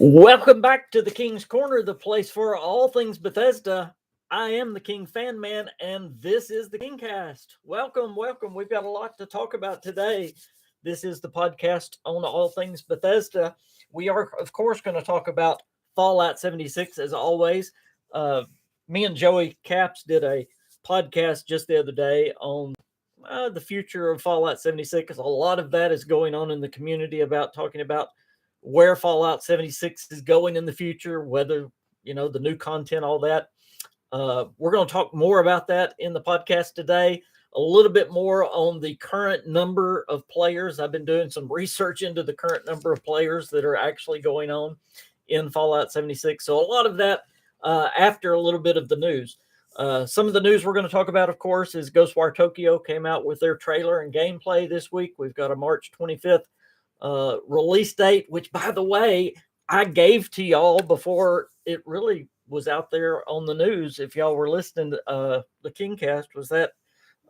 Welcome back to the King's Corner, the place for all things Bethesda. I am the KingFanMan, and this is the KingCast. Welcome. We've got a lot to talk about today. This is the podcast on all things Bethesda. We are, of course, going to talk about Fallout 76 as always. Me and Joey Caps did a podcast just the other day on the future of Fallout 76. A lot of that is going on in the community about talking about where Fallout 76 is going in the future, whether, the new content, all that. We're going to talk more about that in the podcast today, a little bit more on the current number of players. I've been doing some research into the current number of players that are actually going on in Fallout 76. So a lot of that after a little bit of the news. Some of the news we're going to talk about, of course, is Ghostwire Tokyo came out with their trailer and gameplay this week. We've got a March 25th release date, which, by the way, I gave to y'all before it really was out there on the news. If y'all were listening to the KingCast, was that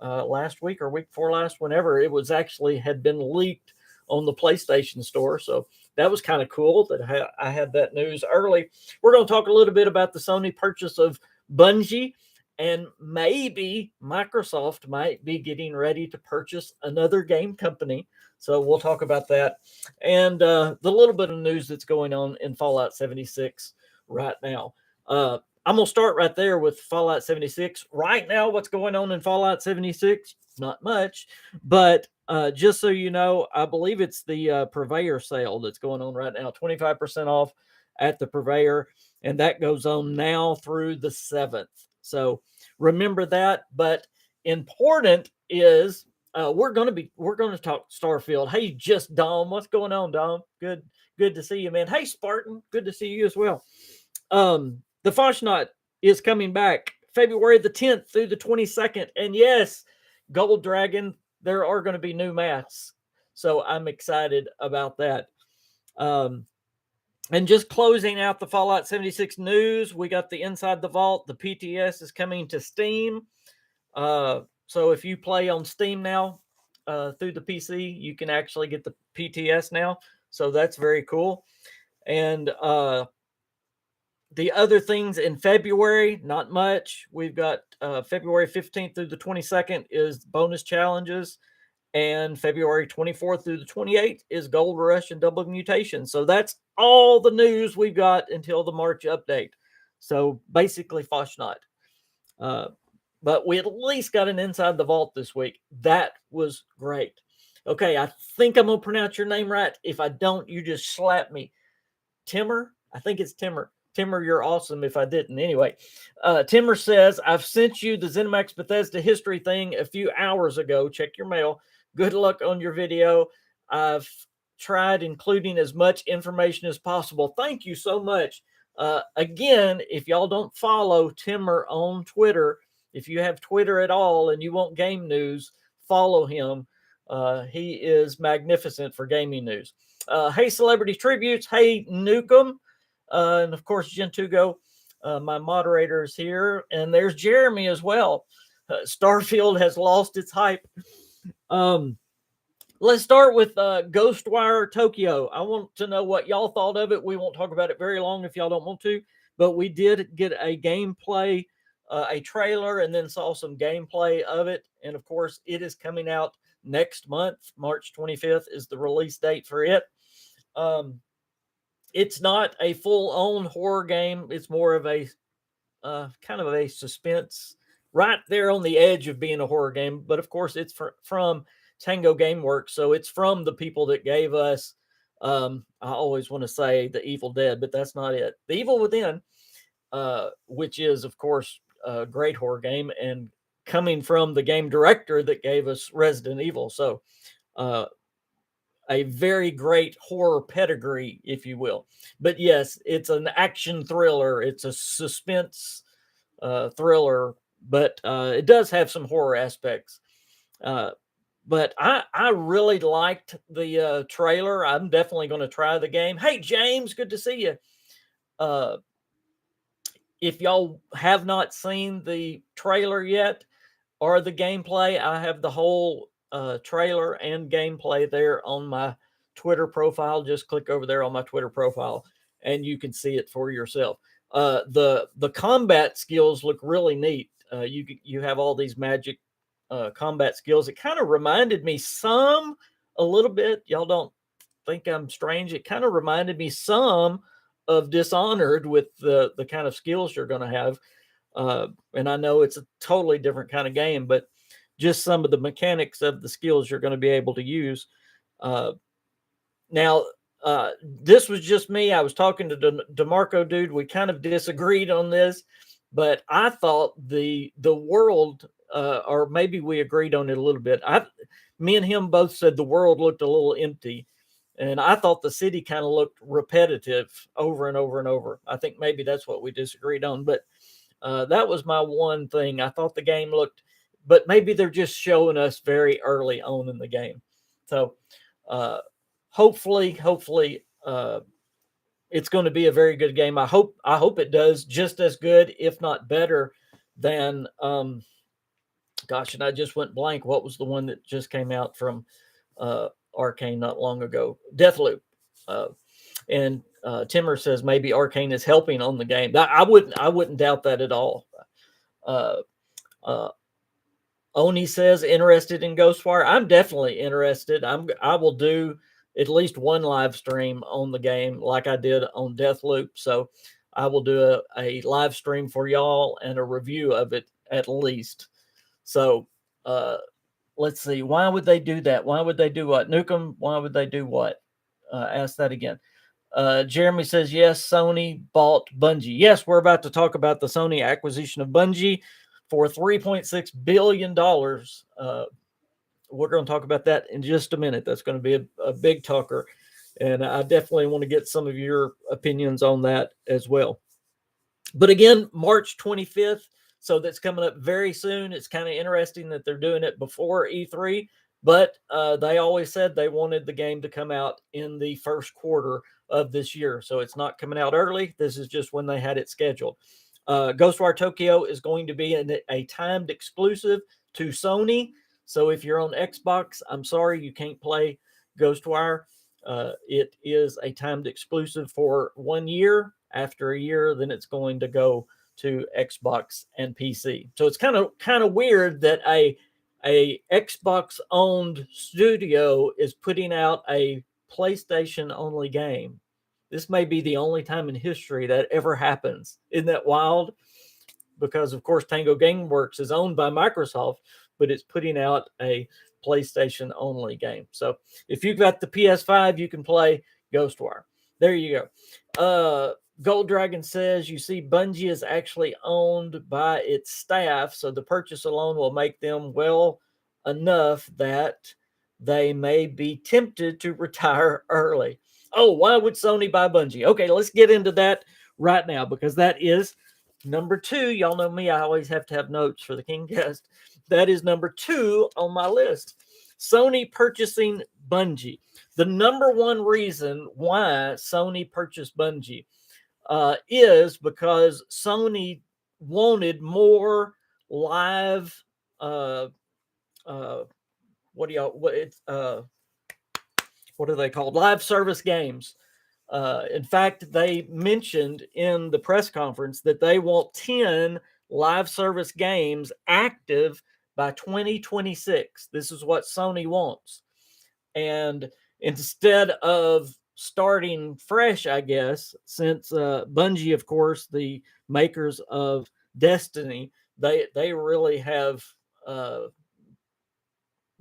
last week or week before last, whenever it was actually had been leaked on the PlayStation Store. So that was kind of cool that I had that news early. We're going to talk a little bit about the Sony purchase of Bungie, and maybe Microsoft might be getting ready to purchase another game company. So we'll talk about that and the little bit of news that's going on in Fallout 76 right now. I'm going to start right there with Fallout 76. Right now, what's going on in Fallout 76? Not much, but just so you know, I believe it's the Purveyor sale that's going on right now, 25% off at the Purveyor, and that goes on now through the 7th. So remember that, but important is we're going to talk Starfield. Hey, just Dom, what's going on, Dom? Good to see you, man. Hey, Spartan, good to see you as well. The Foshnot is coming back February the 10th through the 22nd, and yes, Gold Dragon, there are going to be new masks, so I'm excited about that. And just closing out the Fallout 76 news, we got the Inside the Vault. The PTS is coming to Steam. So if you play on Steam now through the PC, you can actually get the PTS now. So that's very cool. And the other things in February, not much. We've got February 15th through the 22nd is bonus challenges. And February 24th through the 28th is Gold Rush and Double Mutation. So that's all the news we've got until the March update. So basically Foshnot. But we at least got an Inside the Vault this week. That was great. Okay, I think I'm going to pronounce your name right. If I don't, you just slap me. Timmer? I think it's Timmer. Timmer, you're awesome if I didn't. Anyway, Timmer says, I've sent you the ZeniMax Bethesda history thing a few hours ago. Check your mail. Good luck on your video. I've tried including as much information as possible. Thank you so much. Again, if y'all don't follow Timmer on Twitter, if you have Twitter at all and you want game news, follow him. He is magnificent for gaming news. Hey, Celebrity Tributes. Hey, Nukem. And of course, Gentugo, my moderator, is here. And there's Jeremy as well. Starfield has lost its hype. Let's start with Ghostwire Tokyo. I want to know what y'all thought of it. We won't talk about it very long if y'all don't want to, but we did get a gameplay, a trailer, and then saw some gameplay of it. And of course, it is coming out next month. March 25th is the release date for it. It's not a full-on horror game. It's more of a kind of a suspense, right there on the edge of being a horror game. But of course, it's from Tango Gameworks, so it's from the people that gave us, I always want to say The Evil Dead, but that's not it. The Evil Within, which is, of course, a great horror game, and coming from the game director that gave us Resident Evil. So a very great horror pedigree, if you will. But yes, it's an action thriller. It's a suspense thriller, but it does have some horror aspects. But I really liked the trailer. I'm definitely going to try the game. Hey, James, good to see you. If y'all have not seen the trailer yet or the gameplay, I have the whole trailer and gameplay there on my Twitter profile. Just click over there on my Twitter profile and you can see it for yourself. The combat skills look really neat. You have all these magic combat skills. It kind of reminded me a little bit. Y'all don't think I'm strange. It kind of reminded me some of Dishonored with the kind of skills you're going to have. And I know it's a totally different kind of game, but just some of the mechanics of the skills you're going to be able to use. Now, this was just me. I was talking to DeMarco dude. We kind of disagreed on this, but I thought the world, or maybe we agreed on it a little bit. Me and him both said the world looked a little empty, and I thought the city kind of looked repetitive over and over and over. I think maybe that's what we disagreed on, but that was my one thing. I thought the game looked, but maybe they're just showing us very early on in the game. So hopefully, it's going to be a very good game. I hope it does just as good, if not better, than gosh, and I just went blank. What was the one that just came out from Arcane not long ago? Deathloop. And Timmer says maybe Arcane is helping on the game. I wouldn't doubt that at all. Oni says interested in Ghostwire. I'm definitely interested. I will do at least one live stream on the game like I did on Deathloop. So I will do a live stream for y'all and a review of it at least. So let's see. Why would they do that? Why would they do what? Nukem, why would they do what? Ask that again. Jeremy says, yes, Sony bought Bungie. Yes, we're about to talk about the Sony acquisition of Bungie for $3.6 billion. We're going to talk about that in just a minute. That's going to be a big talker. And I definitely want to get some of your opinions on that as well. But again, March 25th. So that's coming up very soon. It's kind of interesting that they're doing it before E3, but they always said they wanted the game to come out in the first quarter of this year. So it's not coming out early. This is just when they had it scheduled. Ghostwire Tokyo is going to be a timed exclusive to Sony. So if you're on Xbox, I'm sorry, you can't play Ghostwire. It is a timed exclusive for 1 year. After a year, then it's going to go to Xbox and PC. So it's kind of weird that a Xbox owned studio is putting out a PlayStation only game. This may be the only time in history that ever happens. Isn't that wild? Because of course Tango Gameworks is owned by Microsoft, but it's putting out a PlayStation only game. So if you've got the PS5, you can play Ghostwire. There you go. Gold Dragon says, you see, Bungie is actually owned by its staff, so the purchase alone will make them well enough that they may be tempted to retire early. Oh, why would Sony buy Bungie? Okay, let's get into that right now, because that is number 2. Y'all know me, I always have to have notes for the KingCast. That is number 2 on my list. Sony purchasing Bungie. The number one reason why Sony purchased Bungie is because Sony wanted more live what are they called? Live service games. In fact, they mentioned in the press conference that they want 10 live service games active by 2026. This is what Sony wants. And instead of starting fresh, I guess, since Bungie, of course, the makers of Destiny, they really have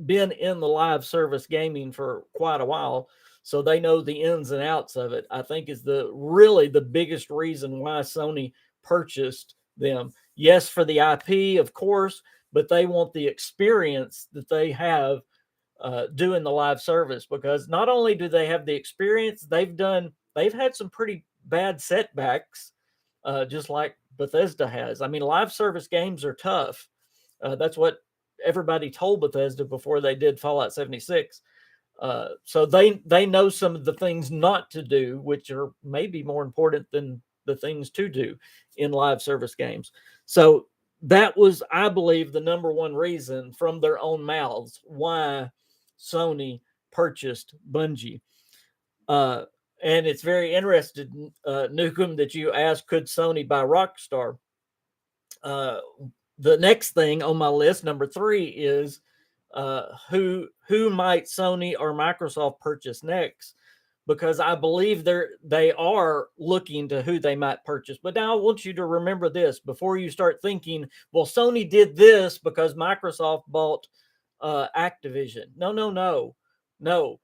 been in the live service gaming for quite a while, so they know the ins and outs of it. I think is really the biggest reason why Sony purchased them. Yes, for the IP, of course, but they want the experience that they have doing the live service, because not only do they have the experience, they've had some pretty bad setbacks, just like Bethesda has. I mean, live service games are tough. That's what everybody told Bethesda before they did Fallout 76. So they know some of the things not to do, which are maybe more important than the things to do in live service games. So that was, I believe, the number one reason from their own mouths why Sony purchased Bungie. And it's very interesting, Newcomb, that you asked, could Sony buy Rockstar? The next thing on my list, number 3, is who might Sony or Microsoft purchase next, because I believe they are looking to who they might purchase. But now I want you to remember this before you start thinking, well, Sony did this because Microsoft bought Activision. No.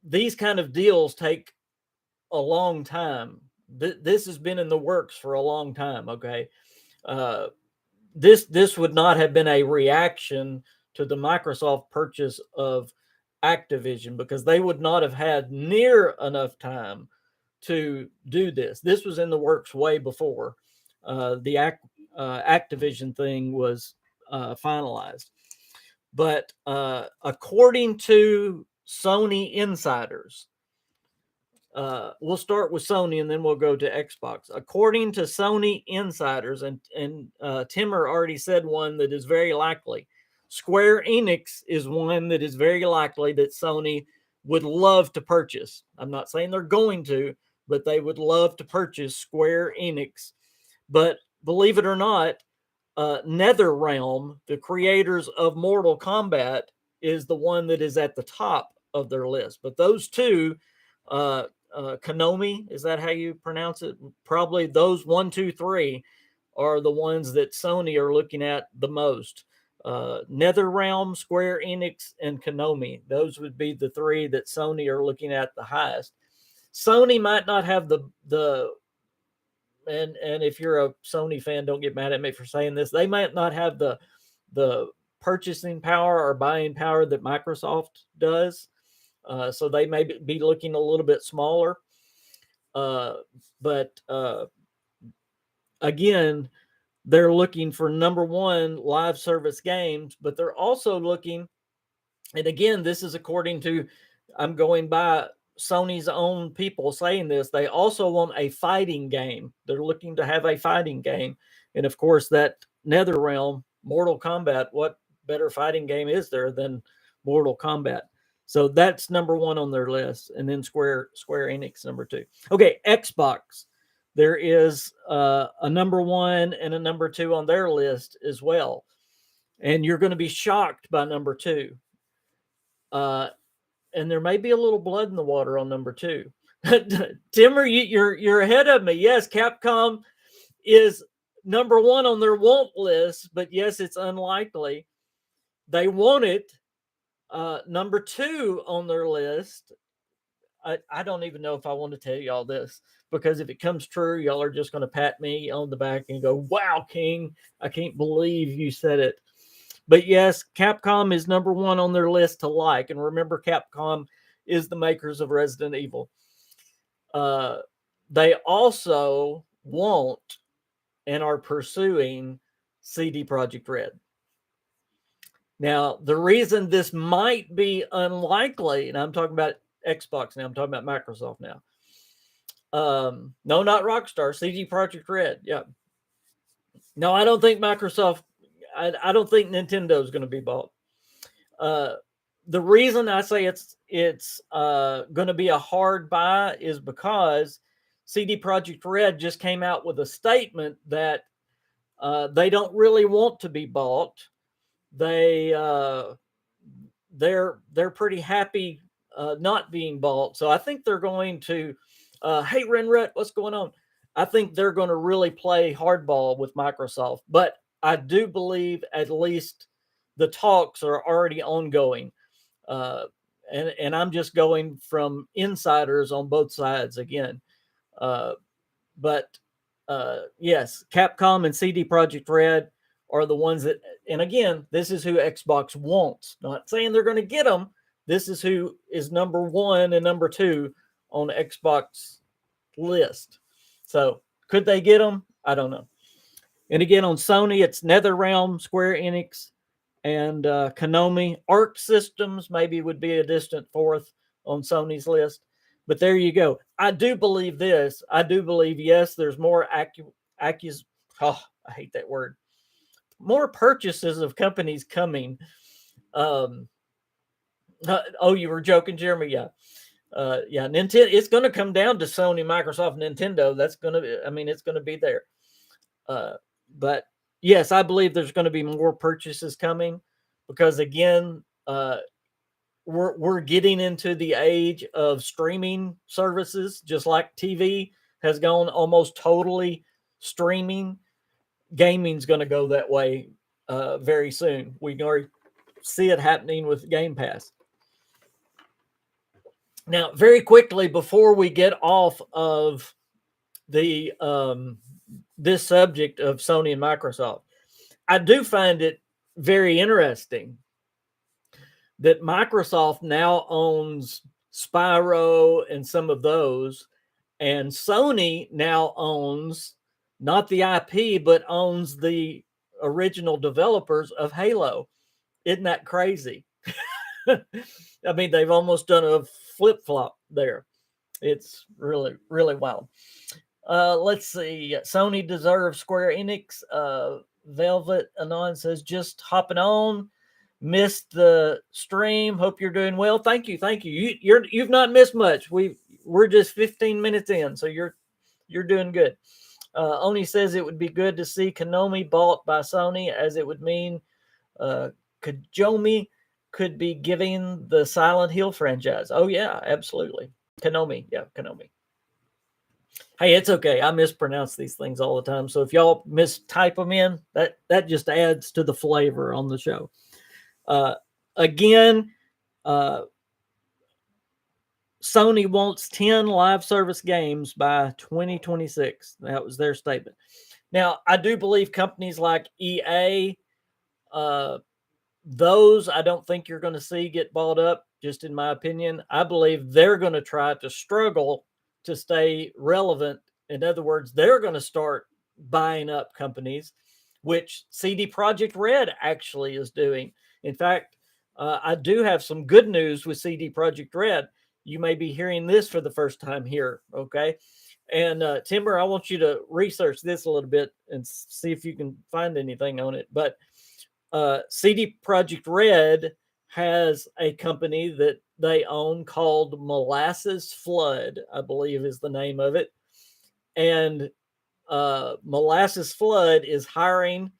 These kind of deals take a long time. This has been in the works for a long time. Okay, uh, this would not have been a reaction to the Microsoft purchase of Activision, because they would not have had near enough time to do this. This was in the works way before the Activision thing was finalized. But according to Sony insiders, we'll start with Sony and then we'll go to Xbox. According to Sony insiders, and Timmer already said one that is very likely. Square Enix is one that is very likely that Sony would love to purchase. I'm not saying they're going to, but they would love to purchase Square Enix. But believe it or not, NetherRealm, the creators of Mortal Kombat, is the one that is at the top of their list. But those two, Konami, is that how you pronounce it? Probably those 1, 2, 3 are the ones that Sony are looking at the most. NetherRealm, Square Enix, and Konami. Those would be the 3 that Sony are looking at the highest. Sony might not have the and if you're a Sony fan, don't get mad at me for saying this. They might not have the purchasing power or buying power that Microsoft does. So they may be looking a little bit smaller. But again, they're looking for number 1 live service games, but they're also looking, and again, this is according to, I'm going by Sony's own people saying this, they also want a fighting game. They're looking to have a fighting game. And of course, that NetherRealm, Mortal Kombat, what better fighting game is there than Mortal Kombat? So that's number 1 on their list. And then Square Enix, number 2. Okay, Xbox. There is a number 1 and a number 2 on their list as well. And you're going to be shocked by number 2. And there may be a little blood in the water on number 2. Timmer, you're ahead of me. Yes, Capcom is number 1 on their want list, but yes, it's unlikely. They want it. Number 2 on their list. I don't even know if I want to tell y'all this, because if it comes true, y'all are just going to pat me on the back and go, "Wow, King, I can't believe you said it." But yes, Capcom is number 1 on their list to like. And remember, Capcom is the makers of Resident Evil. They also want and are pursuing CD Projekt Red. Now, the reason this might be unlikely, and I'm talking about Xbox now, I'm talking about Microsoft now. No, not Rockstar, CD Projekt Red. Yeah. No, I don't think Microsoft, I don't think Nintendo is going to be bought. The reason I say it's going to be a hard buy is because CD Projekt Red just came out with a statement that they don't really want to be bought. They're pretty happy not being bought. So I think they're going to, hey Renret, what's going on? I think they're going to really play hardball with Microsoft. But I do believe at least the talks are already ongoing. And I'm just going from insiders on both sides again. But yes, Capcom and CD Projekt Red are the ones that, and again, this is who Xbox wants. Not saying they're going to get them. This is who is number 1 and number 2 on Xbox list. So could they get them? I don't know. And again, on Sony, it's NetherRealm, Square Enix, and Konami. Arc Systems maybe would be a distant 4th on Sony's list. But there you go. I do believe this. I do believe, yes, there's more I hate that word. More purchases of companies coming. Oh, you were joking, Jeremy? Yeah. Yeah, Nintendo. It's going to come down to Sony, Microsoft, Nintendo. That's going to. I mean, it's going to be there. But yes, I believe there's going to be more purchases coming because again, we're getting into the age of streaming services, just like TV has gone almost totally streaming. Gaming's going to go that way very soon. We can already see it happening with Game Pass. Now, very quickly before we get off of the this subject of Sony and Microsoft, I do find it very interesting that Microsoft now owns Spyro and some of those, and Sony now owns not the IP, but owns the original developers of Halo. Isn't that crazy? I mean, they've almost done a flip flop there. It's really, really wild. Let's see. Sony deserves Square Enix. Velvet Anon says, just hopping on. Missed the stream. Hope you're doing well. Thank you. You've not missed much. We're just 15 minutes in, so you're doing good. Oni says it would be good to see Konami bought by Sony, as it would mean Kojomi could be giving the Silent Hill franchise. Oh yeah, absolutely. Konami. Hey, it's okay. I mispronounce these things all the time. So if y'all mistype them in, that just adds to the flavor on the show. Again, Sony wants 10 live service games by 2026. That was their statement. Now, I do believe companies like EA, those I don't think you're going to see get bought up, just in my opinion. I believe they're going to try to struggle to stay relevant. In other words, they're going to start buying up companies, which CD Projekt Red actually is doing. In fact, I do have some good news with CD Projekt Red. You may be hearing this for the first time here, okay? And Timber, I want you to research this a little bit and see if you can find anything on it. But CD Projekt Red has a company that they own called Molasses Flood, I believe is the name of it. And Molasses Flood is hiring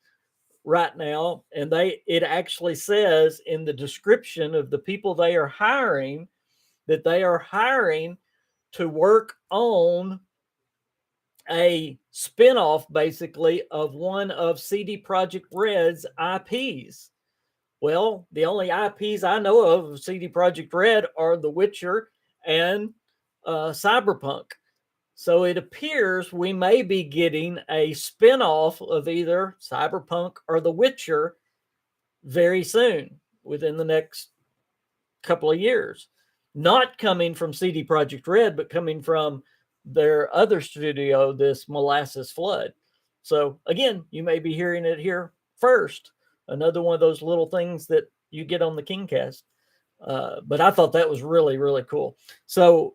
right now, and it actually says in the description of the people they are hiring that they are hiring to work on a spinoff, basically, of one of CD Projekt Red's IPs. Well, the only IPs I know of CD Projekt Red are The Witcher and Cyberpunk. So it appears we may be getting a spinoff of either Cyberpunk or The Witcher very soon, within the next couple of years. Not coming from CD Projekt Red, but coming from their other studio, this Molasses Flood. So again, you may be hearing it here first. Another one of those little things that you get on the KingCast. But I thought that was really, really cool. So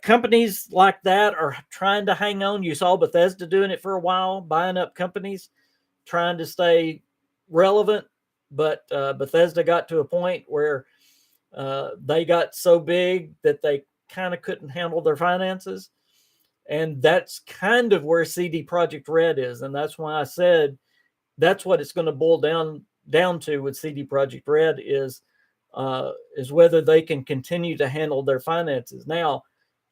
companies like that are trying to hang on. You saw Bethesda doing it for a while, buying up companies, trying to stay relevant. But Bethesda got to a point where they got so big that they kind of couldn't handle their finances. And that's kind of where CD Projekt Red is. And that's why I said that's what it's going to boil down to with CD Projekt Red is whether they can continue to handle their finances. Now,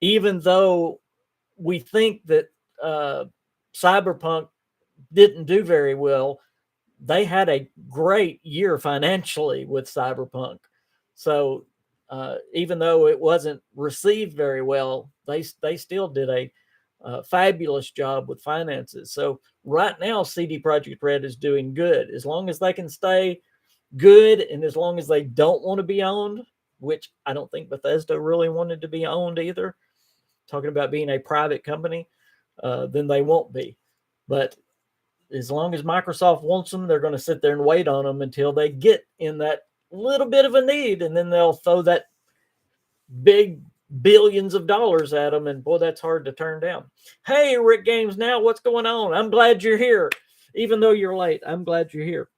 even though we think that Cyberpunk didn't do very well, they had a great year financially with Cyberpunk. So even though it wasn't received very well, they still did a fabulous job with finances. So right now, CD Projekt Red is doing good. As long as they can stay good and as long as they don't want to be owned, which I don't think Bethesda really wanted to be owned either, talking about being a private company, then they won't be. But as long as Microsoft wants them, they're going to sit there and wait on them until they get in that little bit of a need, and then they'll throw that big billions of dollars at them, and boy, that's hard to turn down. Hey, Rick Games Now, what's going on? I'm glad you're here. Even though you're late, I'm glad you're here.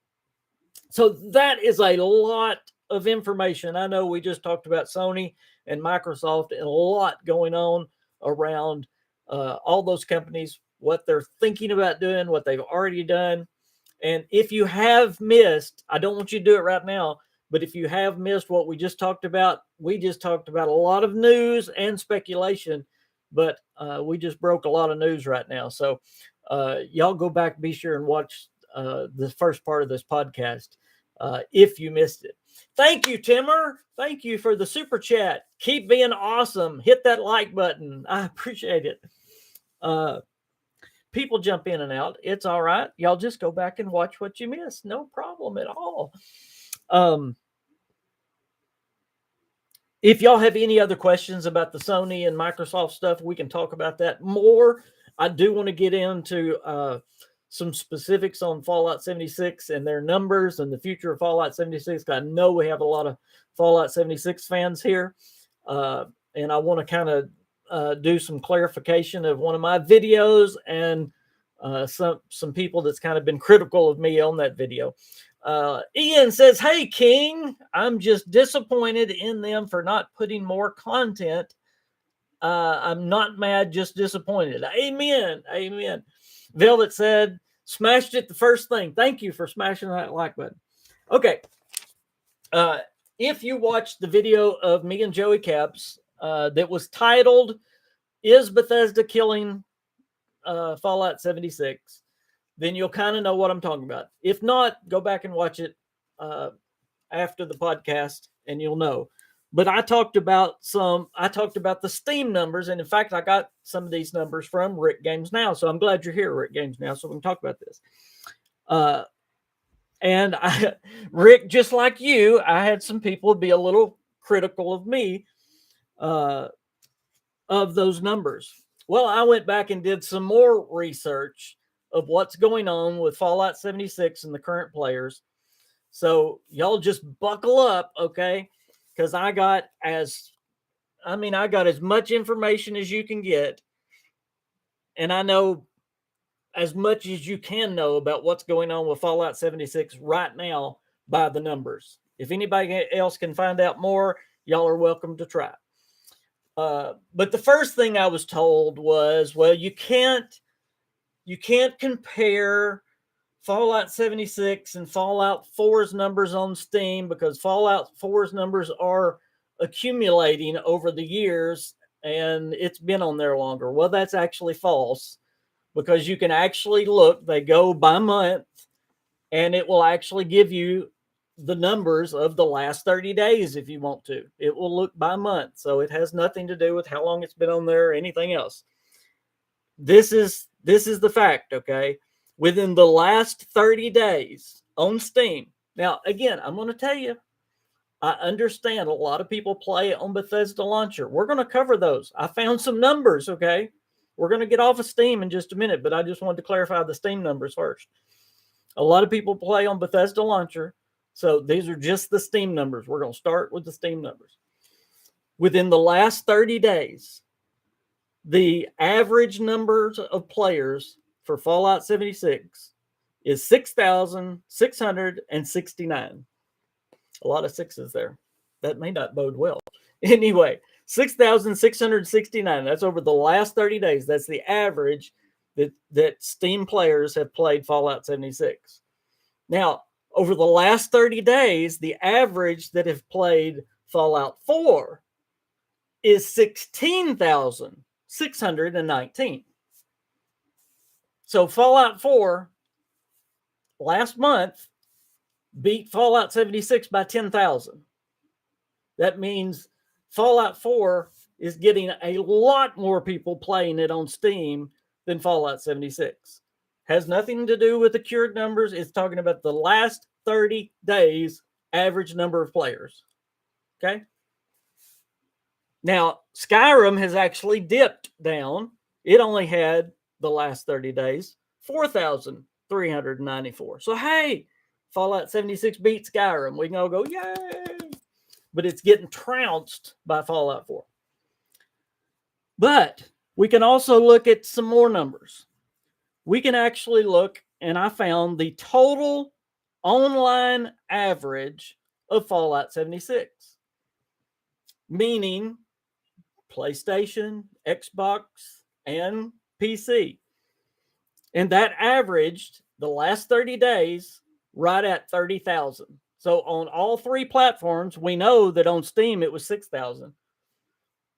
So that is a lot of information. I know we just talked about Sony. and Microsoft, and a lot going on around all those companies, what they're thinking about doing, what they've already done. And if you have missed, I don't want you to do it right now, but if you have missed what we just talked about, we just talked about a lot of news and speculation, but we just broke a lot of news right now. So y'all go back, be sure and watch the first part of this podcast if you missed it. Thank you, Timmer. Thank you for the super chat. Keep being awesome. Hit that like button. I appreciate it. People jump in and out. It's all right. Y'all just go back and watch what you missed. No problem at all. If y'all have any other questions about the Sony and Microsoft stuff, we can talk about that more. I do want to get into some specifics on Fallout 76 and their numbers and the future of Fallout 76. I know we have a lot of Fallout 76 fans here. And I want to kind of do some clarification of one of my videos and some people that's kind of been critical of me on that video. Ian says, "Hey, King, I'm just disappointed in them for not putting more content. I'm not mad, just disappointed." Amen. Amen. Velvet said, "Smashed it the first thing." Thank you for smashing that like button. Okay. If you watched the video of me and Joey Caps that was titled, "Is Bethesda Killing Fallout 76?" then you'll kind of know what I'm talking about. If not, go back and watch it after the podcast and you'll know. But I talked about the Steam numbers. And in fact, I got some of these numbers from Rick Games Now. So I'm glad you're here, Rick Games Now, so we can talk about this. Rick, just like you, I had some people be a little critical of me of those numbers. Well, I went back and did some more research of what's going on with Fallout 76 and the current players. So y'all just buckle up, okay? Because I got as much information as you can get. And I know as much as you can know about what's going on with Fallout 76 right now by the numbers. If anybody else can find out more, y'all are welcome to try. But the first thing I was told was, well, you can't compare Fallout 76 and Fallout 4's numbers on Steam because Fallout 4's numbers are accumulating over the years and it's been on there longer. Well, that's actually false because you can actually look, they go by month and it will actually give you the numbers of the last 30 days if you want to. It will look by month. So it has nothing to do with how long it's been on there or anything else. This is the fact, okay? Within the last 30 days on Steam. Now, again, I'm going to tell you, I understand a lot of people play on Bethesda Launcher. We're going to cover those. I found some numbers, okay? We're going to get off of Steam in just a minute, but I just wanted to clarify the Steam numbers first. A lot of people play on Bethesda Launcher, so these are just the Steam numbers. We're going to start with the Steam numbers. Within the last 30 days, the average numbers of players for Fallout 76 is 6,669. A lot of sixes there. That may not bode well. Anyway, 6,669. That's over the last 30 days. That's the average that Steam players have played Fallout 76. Now, over the last 30 days, the average that have played Fallout 4 is 16,619. So Fallout 4 last month beat Fallout 76 by 10,000. That means Fallout 4 is getting a lot more people playing it on Steam than Fallout 76. Has nothing to do with the cured numbers. It's talking about the last 30 days average number of players. Okay? Now, Skyrim has actually dipped down. It only had the last 30 days, 4,394. So, hey, Fallout 76 beat Skyrim. We can all go, yay! But it's getting trounced by Fallout 4. But we can also look at some more numbers. We can actually look, and I found the total online average of Fallout 76. meaning PlayStation, Xbox, and PC. And that averaged the last 30 days right at 30,000. So on all three platforms, we know that on Steam it was 6,000.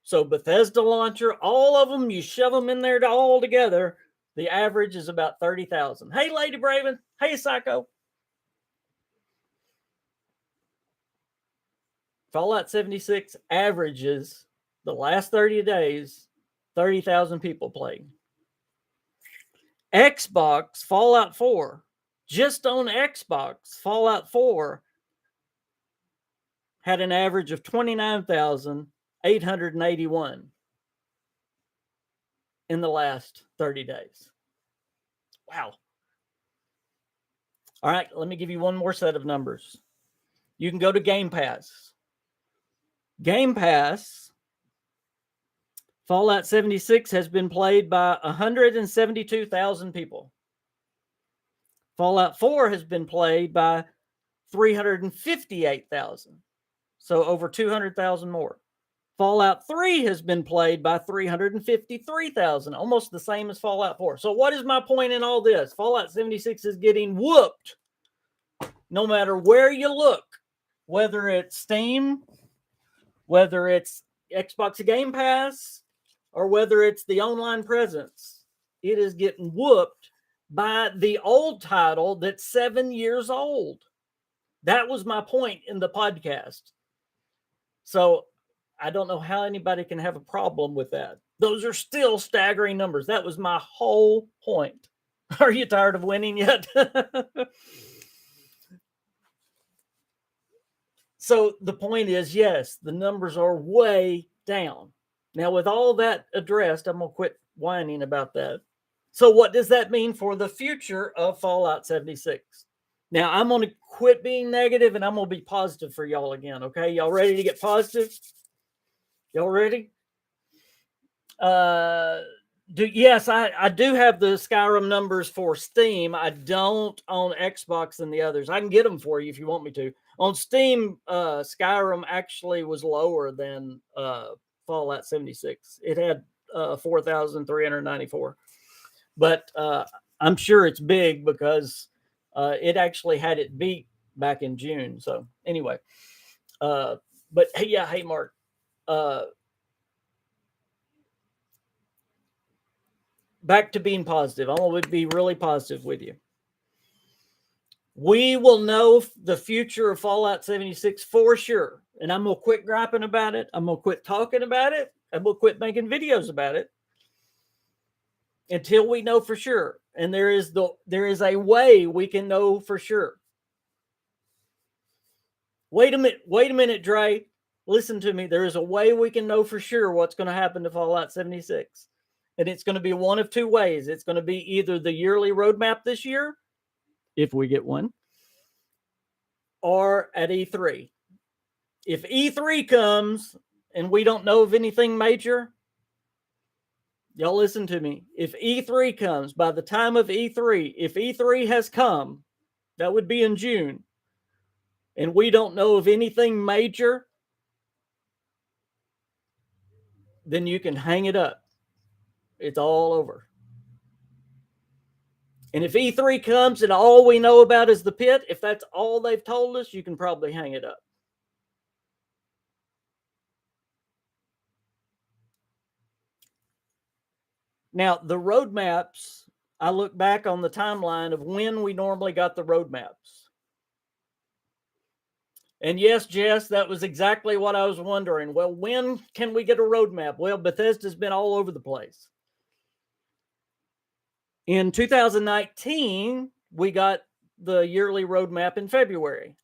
So Bethesda launcher, all of them, you shove them in there all together, the average is about 30,000. Hey, Lady Braven. Hey, Psycho. Fallout 76 averages the last 30 days, 30,000 people playing. Xbox, Fallout 4, just on Xbox, Fallout 4 had an average of 29,881 in the last 30 days. Wow. All right, let me give you one more set of numbers. You can go to Game Pass. Game Pass, Fallout 76 has been played by 172,000 people. Fallout 4 has been played by 358,000. So over 200,000 more. Fallout 3 has been played by 353,000, almost the same as Fallout 4. So what is my point in all this? Fallout 76 is getting whooped no matter where you look, whether it's Steam, whether it's Xbox Game Pass, or whether it's the online presence. It is getting whooped by the old title that's 7 years old. That was my point in the podcast. So I don't know how anybody can have a problem with that. Those are still staggering numbers. That was my whole point. Are you tired of winning yet? So the point is, yes, the numbers are way down. Now, with all that addressed, I'm going to quit whining about that. So what does that mean for the future of Fallout 76? Now, I'm going to quit being negative and I'm going to be positive for y'all again, okay? Y'all ready to get positive? Y'all ready? Yes, I do have the Skyrim numbers for Steam. I don't on Xbox and the others. I can get them for you if you want me to. On Steam, Skyrim actually was lower than Fallout 76. It had 4,394. But I'm sure it's big because it actually had it beat back in June. So anyway, but hey, yeah, hey, Mark. Back to being positive. I'm going to be really positive with you. We will know the future of Fallout 76 for sure. And I'm going to quit griping about it. I'm going to quit talking about it. I'm going to quit making videos about it until we know for sure. And there is a way we can know for sure. Wait a minute, Dre. Listen to me. There is a way we can know for sure what's going to happen to Fallout 76. And it's going to be one of two ways. It's going to be either the yearly roadmap this year, if we get one, or at E3. If E3 comes and we don't know of anything major, y'all listen to me. If E3 comes, by the time of E3, if E3 has come, that would be in June, and we don't know of anything major, then you can hang it up. It's all over. And if E3 comes and all we know about is the pit, if that's all they've told us, you can probably hang it up. Now, the roadmaps, I look back on the timeline of when we normally got the roadmaps. And yes, Jess, that was exactly what I was wondering. Well, when can we get a roadmap? Well, Bethesda's been all over the place. In 2019, we got the yearly roadmap in February.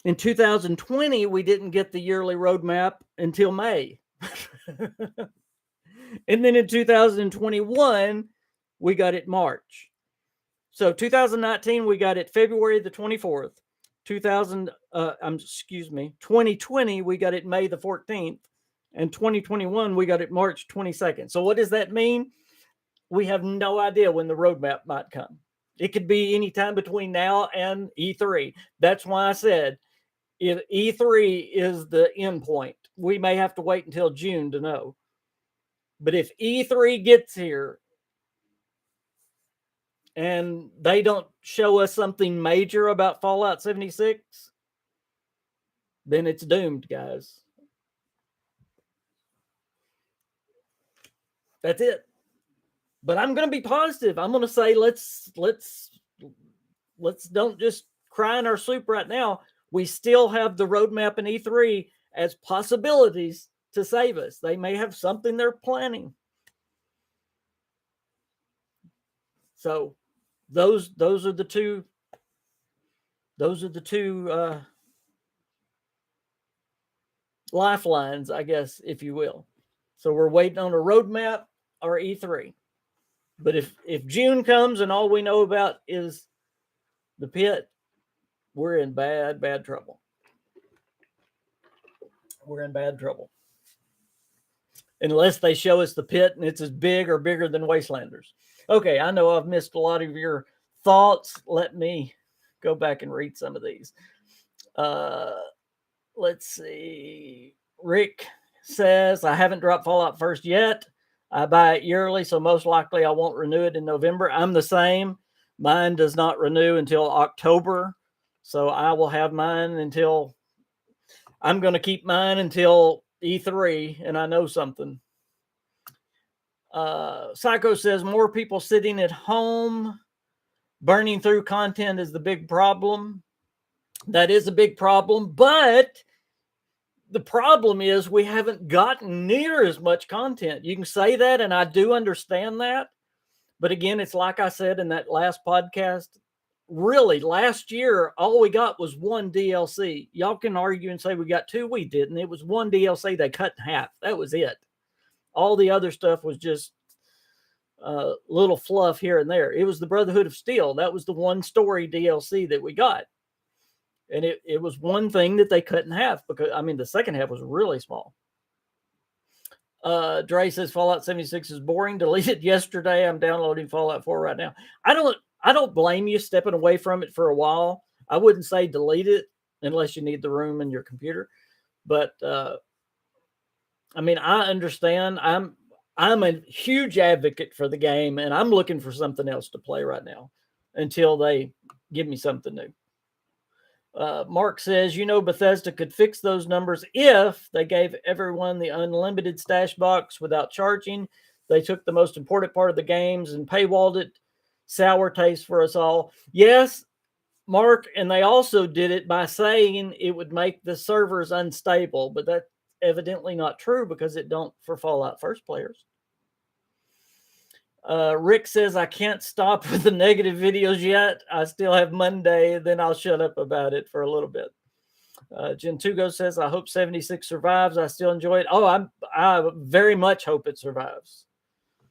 In 2020, we didn't get the yearly roadmap until May. And then in 2021, we got it March. So 2019, we got it February the 24th. 2020, we got it May the 14th. And 2021, we got it March 22nd. So what does that mean? We have no idea when the roadmap might come. It could be any time between now and E3. That's why I said if E3 is the end point, we may have to wait until June to know. But if E3 gets here and they don't show us something major about Fallout 76, then it's doomed, guys. That's it. But I'm going to be positive. I'm going to say let's don't just cry in our soup right now. We still have the roadmap in E3 as possibilities to save us. They may have something they're planning. So those are the two lifelines, I guess, if you will. So we're waiting on a roadmap or E3. But if June comes and all we know about is the pit, we're in bad trouble. We're in bad trouble. Unless they show us the pit and it's as big or bigger than Wastelanders. Okay, I know I've missed a lot of your thoughts. Let me go back and read some of these. Let's see. Rick says, I haven't dropped Fallout First yet. I buy it yearly, so most likely I won't renew it in November. I'm the same. Mine does not renew until October. So I will have mine until, I'm going to keep mine until E3, and I know something. Psycho says, more people sitting at home, burning through content is the big problem. That is a big problem, but the problem is we haven't gotten near as much content. You can say that, and I do understand that. But again, it's like I said in that last podcast, really, last year, all we got was one DLC. Y'all can argue and say we got two. We didn't. It was one DLC they cut in half. That was it. All the other stuff was just little fluff here and there. It was the Brotherhood of Steel. That was the one story DLC that we got. And it was one thing that they cut in half because, I mean, the second half was really small. Dre says Fallout 76 is boring. Deleted yesterday. I'm downloading Fallout 4 right now. I don't blame you stepping away from it for a while. I wouldn't say delete it unless you need the room in your computer. But I mean, I understand. I'm a huge advocate for the game, and I'm looking for something else to play right now until they give me something new. Mark says, Bethesda could fix those numbers if they gave everyone the unlimited stash box without charging. They took the most important part of the games and paywalled it. Sour taste for us all. Yes, Mark, and they also did it by saying it would make the servers unstable, but that's evidently not true because it don't for Fallout First players. Rick says, I can't stop with the negative videos yet. I still have Monday, then I'll shut up about it for a little bit. Gentugo says, I hope 76 survives. I still enjoy it. Oh, I very much hope it survives.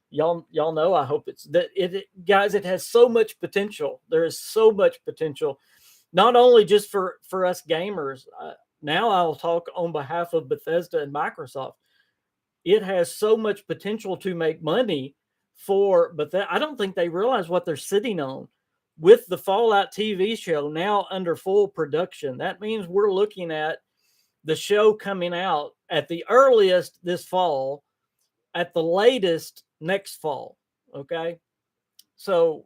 Y'all know I hope guys, it has so much potential. There is so much potential, not only just for us gamers. Now I'll talk on behalf of Bethesda and Microsoft. It has so much potential to make money but I don't think they realize what they're sitting on with the Fallout TV show now under full production. That means we're looking at the show coming out at the earliest this fall, at the latest next fall. Okay. So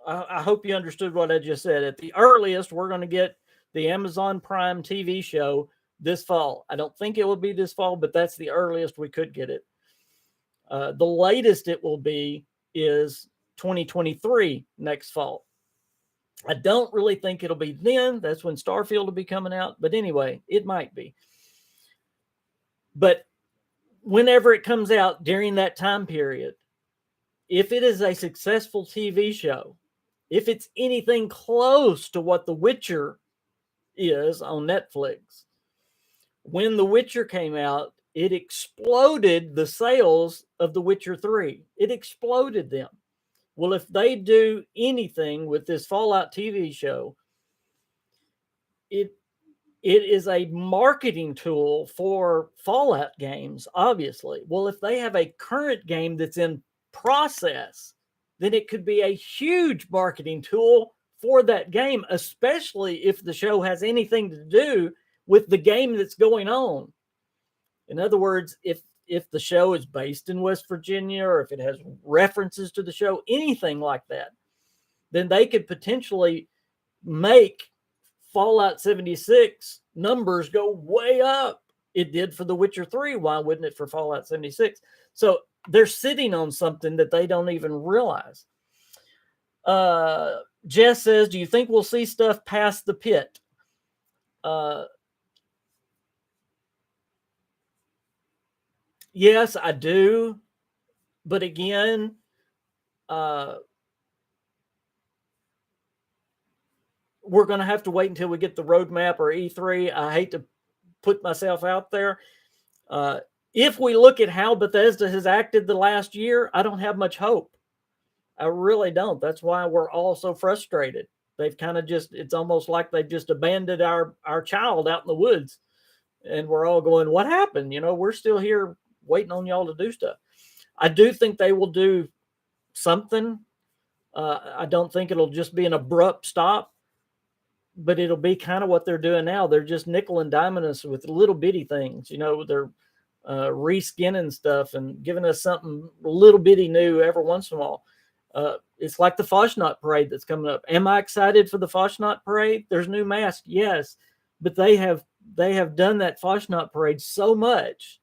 I hope you understood what I just said. At the earliest, we're going to get the Amazon Prime TV show this fall. I don't think it will be this fall, but that's the earliest we could get it. The latest it will be is 2023 next fall. I don't really think it'll be then. That's when Starfield will be coming out. But anyway, it might be. But whenever it comes out during that time period, if it is a successful TV show, if it's anything close to what The Witcher is on Netflix, when The Witcher came out, it exploded the sales of The Witcher 3. It exploded them. Well, if they do anything with this Fallout TV show, it is a marketing tool for Fallout games, obviously. Well, if they have a current game that's in process, then it could be a huge marketing tool for that game, especially if the show has anything to do with the game that's going on. In other words, if the show is based in West Virginia, or if it has references to the show, anything like that, then they could potentially make Fallout 76 numbers go way up. It did for The Witcher 3. Why wouldn't it for Fallout 76? So they're sitting on something that they don't even realize. Jess says, do you think we'll see stuff past the pit? Yes, I do. But again, we're going to have to wait until we get the roadmap or E3. I hate to put myself out there. If we look at how Bethesda has acted the last year, I don't have much hope. I really don't. That's why we're all so frustrated. They've kind of just, it's almost like they've just abandoned our child out in the woods. And we're all going, what happened? You know, we're still here waiting on y'all to do stuff. I do think they will do something. I don't think it'll just be an abrupt stop, but it'll be kind of what they're doing now. They're just nickel and diming us with little bitty things. You know, they're reskinning stuff and giving us something little bitty new every once in a while. It's like the Foshnot parade that's coming up. Am I excited for the Foshnot parade? There's new masks, yes, but they have done that Foshnot parade so much.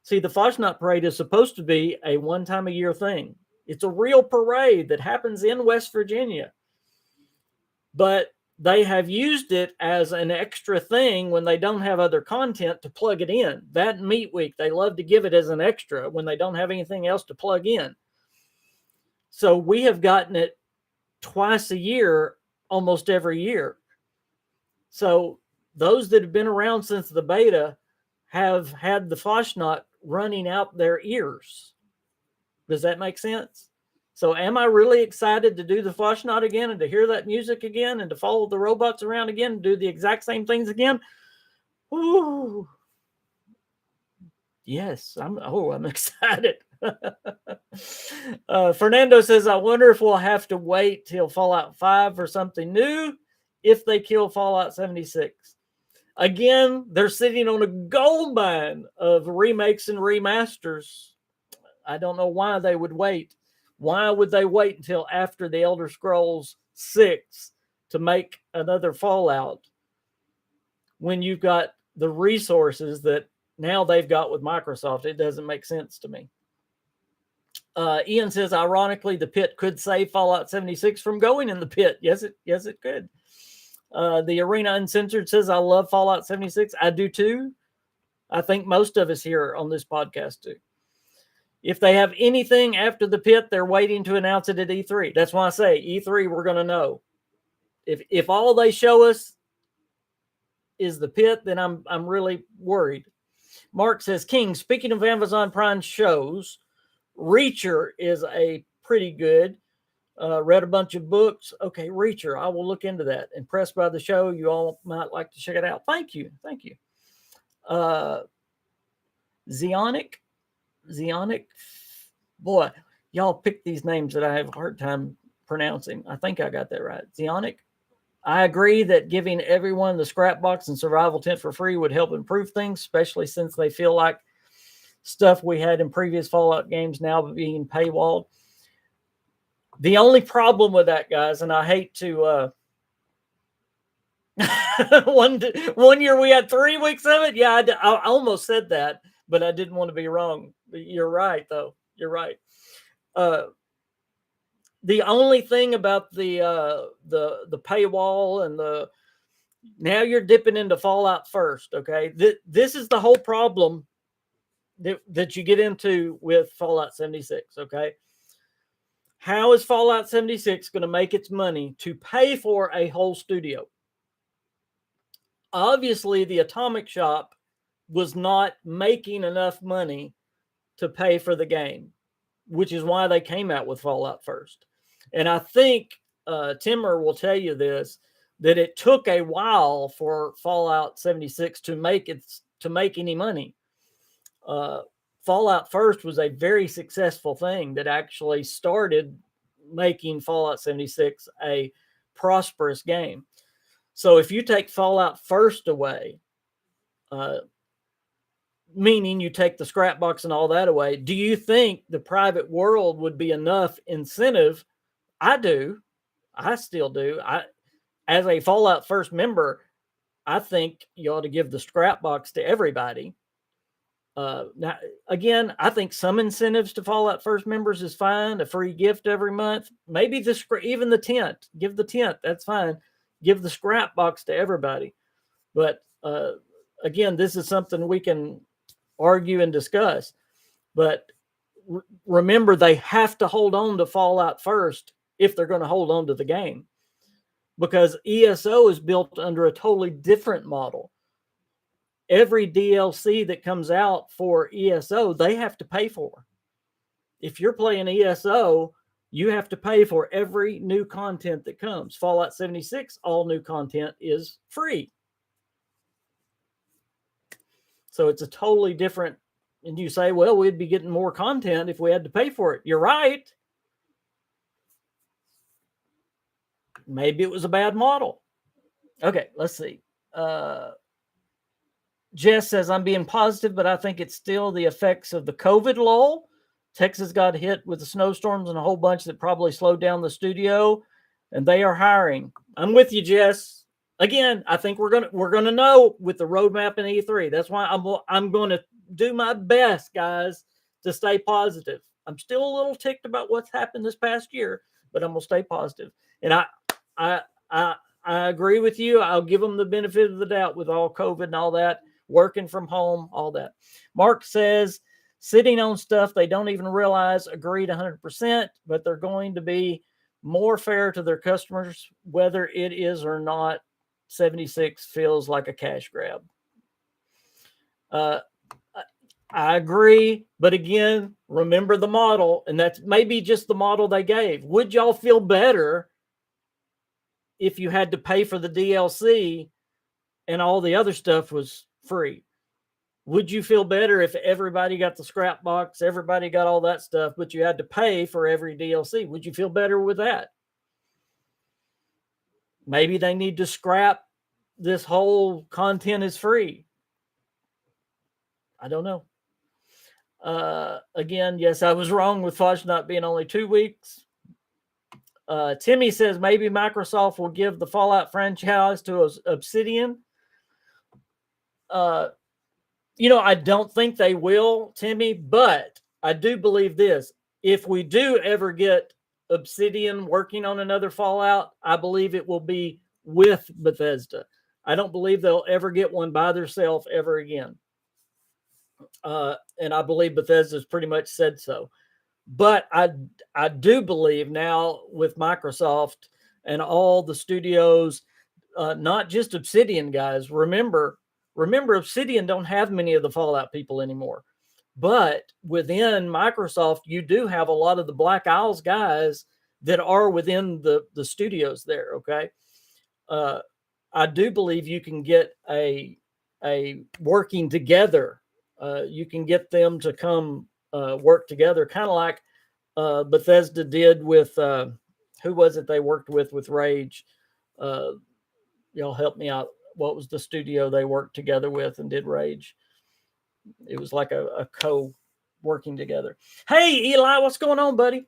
See, the Foshnot parade is supposed to be a one-time-a-year thing. It's a real parade that happens in West Virginia, but they have used it as an extra thing when they don't have other content to plug it in. That Meat Week, they love to give it as an extra when they don't have anything else to plug in. So we have gotten it twice a year, almost every year. So those that have been around since the beta have had the Foshnot running out their ears. Does that make sense? So am I really excited to do the Foshnot again and to hear that music again and to follow the robots around again and do the exact same things again? Ooh. Yes, I'm excited. Fernando says, I wonder if we'll have to wait till Fallout 5 for something new if they kill Fallout 76. Again, they're sitting on a gold mine of remakes and remasters. I don't know why they would wait. Why would they wait until after the Elder Scrolls 6 to make another Fallout when you've got the resources that now they've got with Microsoft? It doesn't make sense to me. Ian says, ironically, the pit could save Fallout 76 from going in the pit. Yes, it could. The Arena Uncensored says, I love Fallout 76. I do too. I think most of us here on this podcast do. If they have anything after the pit, they're waiting to announce it at E3. That's why I say E3, we're going to know. If all they show us is the pit, then I'm really worried. Mark says, King, speaking of Amazon Prime shows, Reacher is a pretty good. Read a bunch of books. Okay, Reacher, I will look into that. Impressed by the show. You all might like to check it out. Thank you. Zionic, boy, y'all pick these names that I have a hard time pronouncing. I think I got that right. Zionic. I agree that giving everyone the scrap box and survival tent for free would help improve things, especially since they feel like stuff we had in previous Fallout games now being paywalled. The only problem with that, guys, and I hate to one year we had 3 weeks of it. Yeah, I almost said that, but I didn't want to be wrong. You're right, though. You're right. The only thing about the paywall and now you're dipping into Fallout first, okay? This is the whole problem that you get into with Fallout 76, okay? How is Fallout 76 going to make its money to pay for a whole studio? Obviously, the Atomic Shop was not making enough money to pay for the game, which is why they came out with Fallout first. And I think Timmer will tell you this, that it took a while for Fallout 76 to make any money. Fallout first was a very successful thing that actually started making Fallout 76 a prosperous game. So if you take Fallout First away, meaning you take the scrap box and all that away, do you think the private world would be enough incentive? I do. I still do. As a Fallout First member, I think you ought to give the scrap box to everybody. Now, again, I think some incentives to Fallout First members is fine. A free gift every month, maybe even the tent. Give the tent. That's fine. Give the scrap box to everybody. But again, this is something we can argue and discuss. But remember, they have to hold on to Fallout First if they're going to hold on to the game, because ESO is built under a totally different model. Every DLC that comes out for ESO, they have to pay for. If you're playing ESO, you have to pay for every new content that comes. Fallout 76, all new content is free. So it's a totally different, and you say, well, we'd be getting more content if we had to pay for it. You're right. Maybe it was a bad model. Okay, let's see. Jess says, I'm being positive, but I think it's still the effects of the COVID lull. Texas got hit with the snowstorms and a whole bunch that probably slowed down the studio, and they are hiring. I'm with you, Jess. Again, I think we're gonna know with the roadmap in E3. That's why I'm going to do my best, guys, to stay positive. I'm still a little ticked about what's happened this past year, but I'm gonna stay positive. And I agree with you. I'll give them the benefit of the doubt with all COVID and all that, working from home, all that. Mark says, sitting on stuff they don't even realize. Agreed 100%, but they're going to be more fair to their customers, whether it is or not. 76 feels like a cash grab. I agree, but again, remember the model, and that's maybe just the model they gave. Would y'all feel better if you had to pay for the DLC and all the other stuff was free? Would you feel better if everybody got the scrap box, everybody got all that stuff, but you had to pay for every DLC? Would you feel better with that? Maybe they need to scrap this whole content is free. I don't know. Again, yes, I was wrong with Fosh not being only 2 weeks. Timmy says maybe Microsoft will give the Fallout franchise to Obsidian. I don't think they will, Timmy, but I do believe this. If we do ever get Obsidian working on another Fallout, I believe it will be with Bethesda. I don't believe they'll ever get one by themselves ever again. And I believe Bethesda's pretty much said so. But I do believe now with Microsoft and all the studios, not just Obsidian, guys. Remember, Obsidian don't have many of the Fallout people anymore. But within Microsoft, you do have a lot of the Black Isles guys that are within the studios there, okay? I do believe you can get a working together. You can get them to come work together, kind of like Bethesda did with, who was it they worked with Rage? Y'all help me out. What was the studio they worked together with and did Rage? It was like a co-working together. Hey, Eli, what's going on, buddy?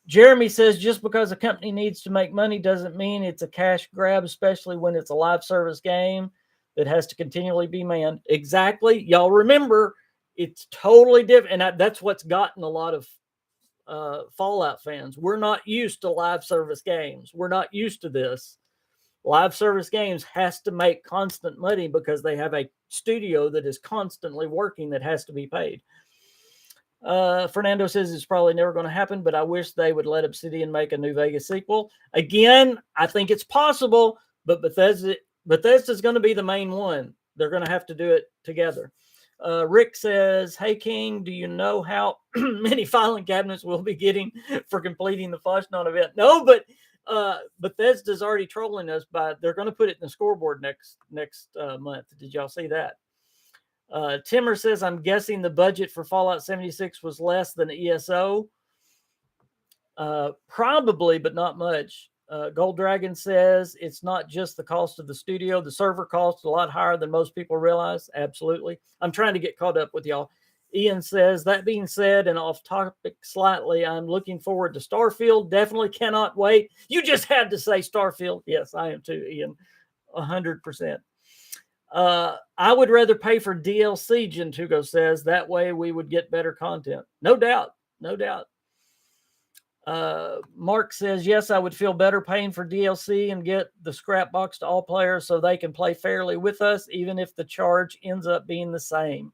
Jeremy says, just because a company needs to make money doesn't mean it's a cash grab, especially when it's a live service game that has to continually be manned. Exactly. Y'all remember, it's totally different. And that's what's gotten a lot of Fallout fans. We're not used to live service games. We're not used to this. Live service games has to make constant money because they have a studio that is constantly working that has to be paid. Fernando says it's probably never going to happen, but I wish they would let Obsidian make a New Vegas sequel. Again, I think it's possible, but Bethesda's going to be the main one. They're going to have to do it together. Rick says, hey, King, do you know how many filing cabinets we'll be getting for completing the Flashnon event? No, but Bethesda's already trolling us they're going to put it in the scoreboard next month. Did y'all see that? Timmer says, I'm guessing the budget for Fallout 76 was less than ESO. Probably, but not much. Gold Dragon says it's not just the cost of the studio. The server cost is a lot higher than most people realize. Absolutely. I'm trying to get caught up with y'all. Ian says, that being said, and off topic slightly, I'm looking forward to Starfield. Definitely cannot wait. You just had to say Starfield. Yes, I am too, Ian. 100%. I would rather pay for DLC, Gentugo says. That way we would get better content. No doubt. No doubt. Mark says, yes, I would feel better paying for DLC and get the scrap box to all players so they can play fairly with us, even if the charge ends up being the same.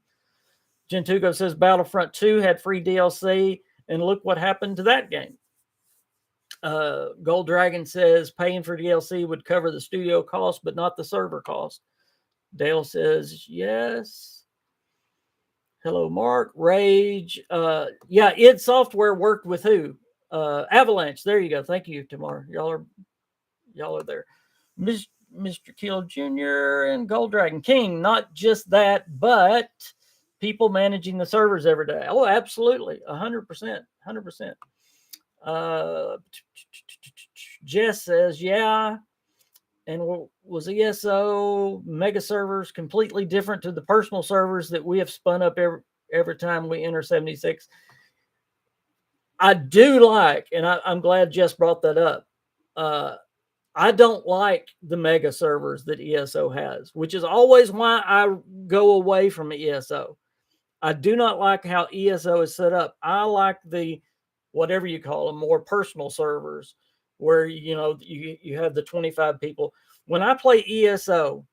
Gentugo says Battlefront 2 had free DLC, and look what happened to that game. Gold Dragon says paying for DLC would cover the studio cost, but not the server cost. Dale says, yes. Hello, Mark. Rage. Yeah, id Software worked with who? Avalanche. There you go. Thank you, Tamar. Y'all are there. Mr. Kill Jr. and Gold Dragon King. Not just that, but people managing the servers every day. Oh, absolutely. 100%. 100%. Jess says, yeah. And was ESO mega servers completely different to the personal servers that we have spun up every time we enter 76? I do like, and I'm glad Jess brought that up. I don't like the mega servers that ESO has, which is always why I go away from ESO. I do not like how ESO is set up. I like the, whatever you call them, more personal servers where, you know, you have the 25 people. When I play ESO,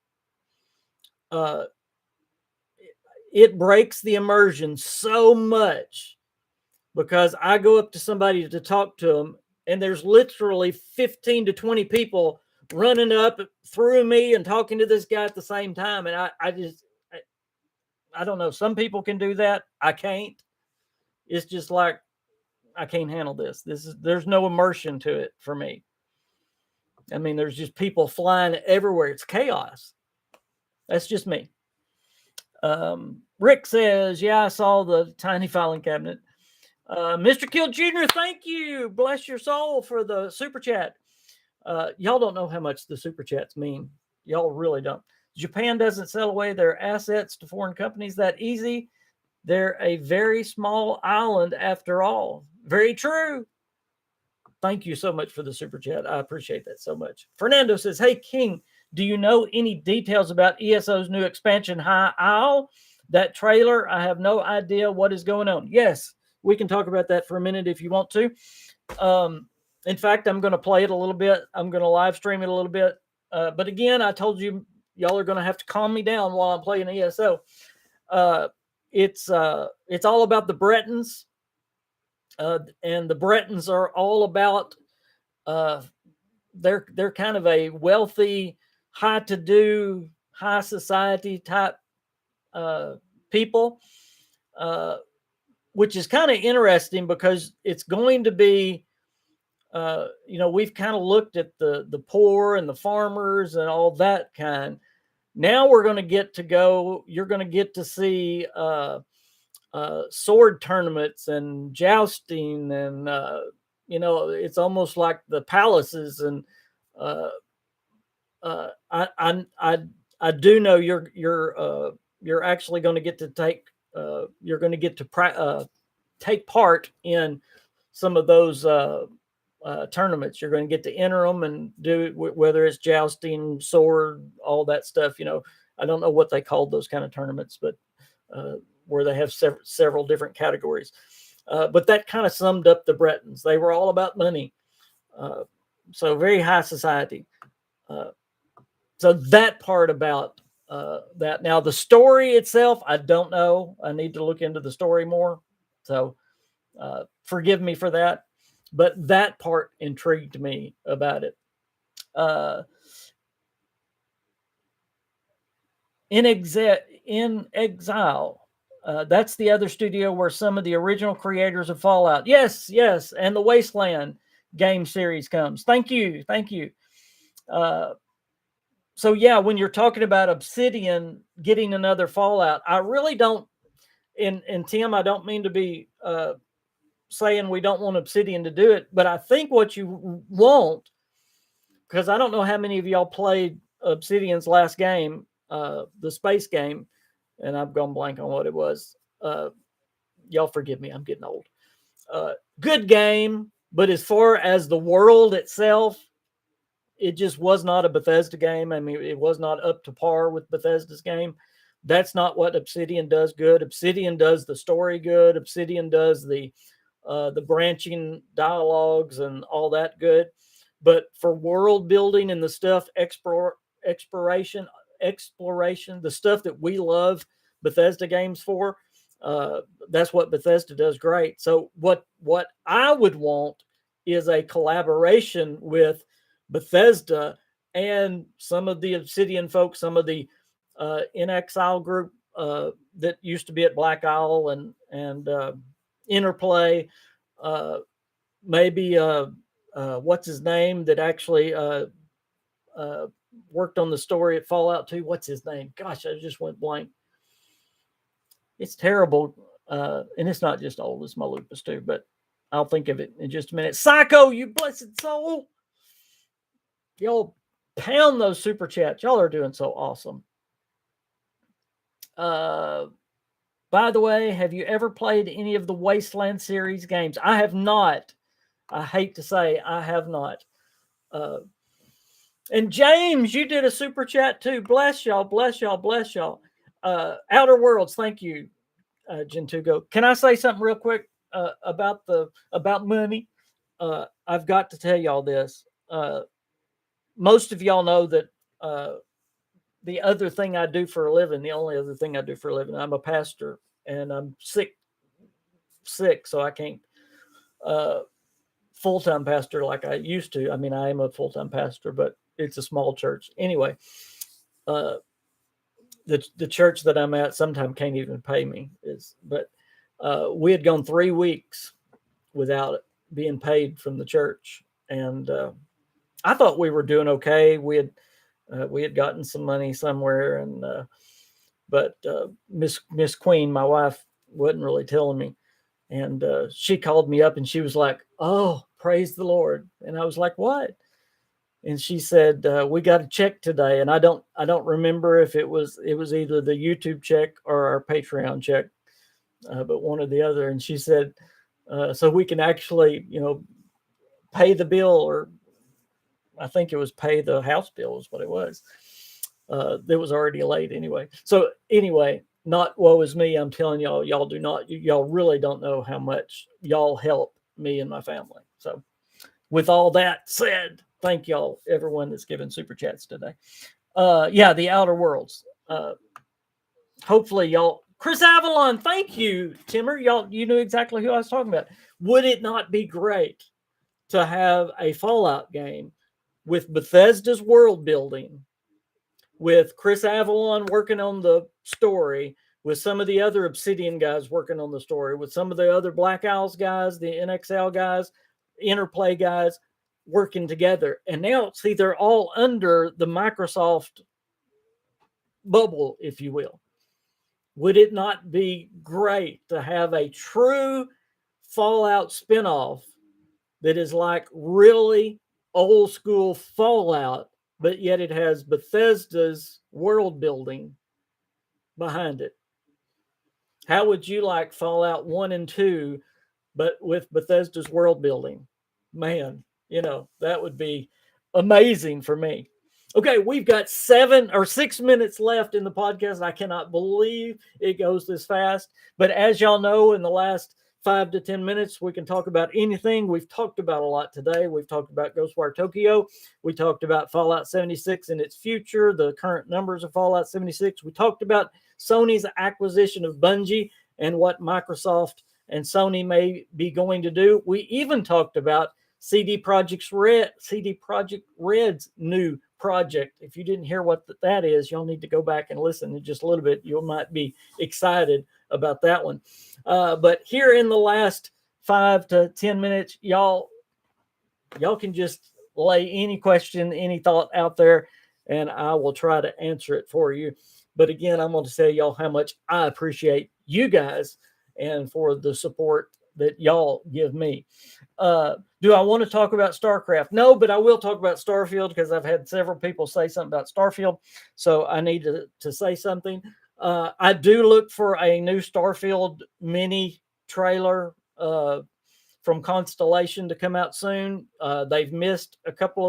it breaks the immersion so much because I go up to somebody to talk to them, and there's literally 15 to 20 people running up through me and talking to this guy at the same time. And I don't know. Some people can do that. I can't. It's just like, I can't handle this. There's no immersion to it for me. I mean, there's just people flying everywhere. It's chaos. That's just me. Rick says, yeah, I saw the tiny filing cabinet. Mr. Kill Jr., thank you. Bless your soul for the super chat. Y'all don't know how much the super chats mean. Y'all really don't. Japan doesn't sell away their assets to foreign companies that easy. They're a very small island after all. Very true. Thank you so much for the super chat. I appreciate that so much. Fernando says, hey, King, do you know any details about ESO's new expansion, High Isle? That trailer, I have no idea what is going on. Yes, we can talk about that for a minute if you want to. In fact, I'm going to play it a little bit. I'm going to live stream it a little bit. But again, I told you, y'all are going to have to calm me down while I'm playing ESO. It's all about the Bretons. And the Bretons are all about, they're kind of a wealthy, high-to-do, high society type people, which is kind of interesting because it's going to be, you know, we've kind of looked at the poor and the farmers and all that kind. Now we're going to get to go, you're going to get to see sword tournaments and jousting, and you know, it's almost like the palaces. And I do know you're actually going to get to take you're going to get to take part in some of those tournaments. You're going to get to enter them and do, whether it's jousting, sword, all that stuff. You know, I don't know what they called those kind of tournaments, but where they have several different categories. But that kind of summed up the Bretons. They were all about money. So very high society. So that part about that. Now, the story itself, I don't know. I need to look into the story more. So forgive me for that. But that part intrigued me about it. In Exile, that's the other studio where some of the original creators of Fallout. Yes, and the Wasteland game series comes. Thank you. So yeah, when you're talking about Obsidian getting another Fallout, I really don't. And Tim, I don't mean to be saying we don't want Obsidian to do it, but I think what you want because I don't know how many of y'all played Obsidian's last game, the space game, and I've gone blank on what it was. Y'all forgive me, I'm getting old. Good game, but as far as the world itself, it just was not a Bethesda game. I mean, it was not up to par with Bethesda's game. That's not what Obsidian does good. Obsidian does the story good. Obsidian does the branching dialogues and all that good. But for world building and the stuff, exploration, the stuff that we love Bethesda games for, that's what Bethesda does great. So what I would want is a collaboration with Bethesda and some of the Obsidian folks, some of the In Exile group that used to be at Black Isle and Interplay, maybe what's his name that actually worked on the story at Fallout 2. What's his name? Gosh, I just went blank. It's terrible, and it's not just old, it's my lupus too, but I'll think of it in just a minute. Psycho, you blessed soul. Y'all pound those super chats. Y'all are doing so awesome. By the way, have you ever played any of the Wasteland series games? I have not. I hate to say I have not. And James, you did a super chat too. Bless y'all, bless y'all, bless y'all. Outer Worlds, thank you, Gentugo. Can I say something real quick about money? I've got to tell y'all this. Most of y'all know that the other thing I do for a living, the only other thing I do for a living, I'm a pastor, and I'm sick, so I can't full-time pastor like I used to. I mean, I am a full-time pastor, but it's a small church. Anyway, the church that I'm at sometimes can't even pay me. But we had gone 3 weeks without being paid from the church, and I thought we were doing okay. We had gotten some money somewhere, and but Miss Queen, my wife, wasn't really telling me, and she called me up and she was like, "Oh, praise the Lord," and I was like, "What?" And she said, "We got a check today," and I don't remember if it was either the YouTube check or our Patreon check, but one or the other. And she said, "So we can actually, pay the bill," or I think it was pay the house bill is what it was. It was already late anyway. So anyway, not woe is me. I'm telling y'all, y'all really don't know how much y'all help me and my family. So with all that said, thank y'all, everyone that's given super chats today. Yeah, the Outer Worlds. Hopefully y'all, Chris Avalon, thank you, Timmer. You knew exactly who I was talking about. Would it not be great to have a Fallout game with Bethesda's world building, with Chris Avalon working on the story, with some of the other Obsidian guys working on the story, with some of the other Black Isles guys, the NXL guys, Interplay guys working together. And now, see, they're all under the Microsoft bubble, if you will. Would it not be great to have a true Fallout spinoff that is like really old school Fallout, but yet it has Bethesda's world building behind it? How would you like Fallout 1 and 2, but with Bethesda's world building? Man, that would be amazing for me. Okay, we've got 7 or 6 minutes left in the podcast. I cannot believe it goes this fast. But as y'all know, in the last 5 to 10 minutes, we can talk about anything. We've talked about a lot today. We've talked about Ghostwire Tokyo. We talked about Fallout 76 and its future, the current numbers of Fallout 76. We talked about Sony's acquisition of Bungie and what Microsoft and Sony may be going to do. We even talked about CD Projekt Red's new project. If you didn't hear what that is, you'll need to go back and listen in just a little bit. You might be excited about that one. But here in the last 5 to 10 minutes, y'all can just lay any question, any thought out there, and I will try to answer it for you. But again, I'm going to tell y'all how much I appreciate you guys and for the support that y'all give me. Do I want to talk about StarCraft? No, but I will talk about Starfield because I've had several people say something about Starfield, so I need to say something. I do look for a new Starfield mini trailer from Constellation to come out soon. They've missed a couple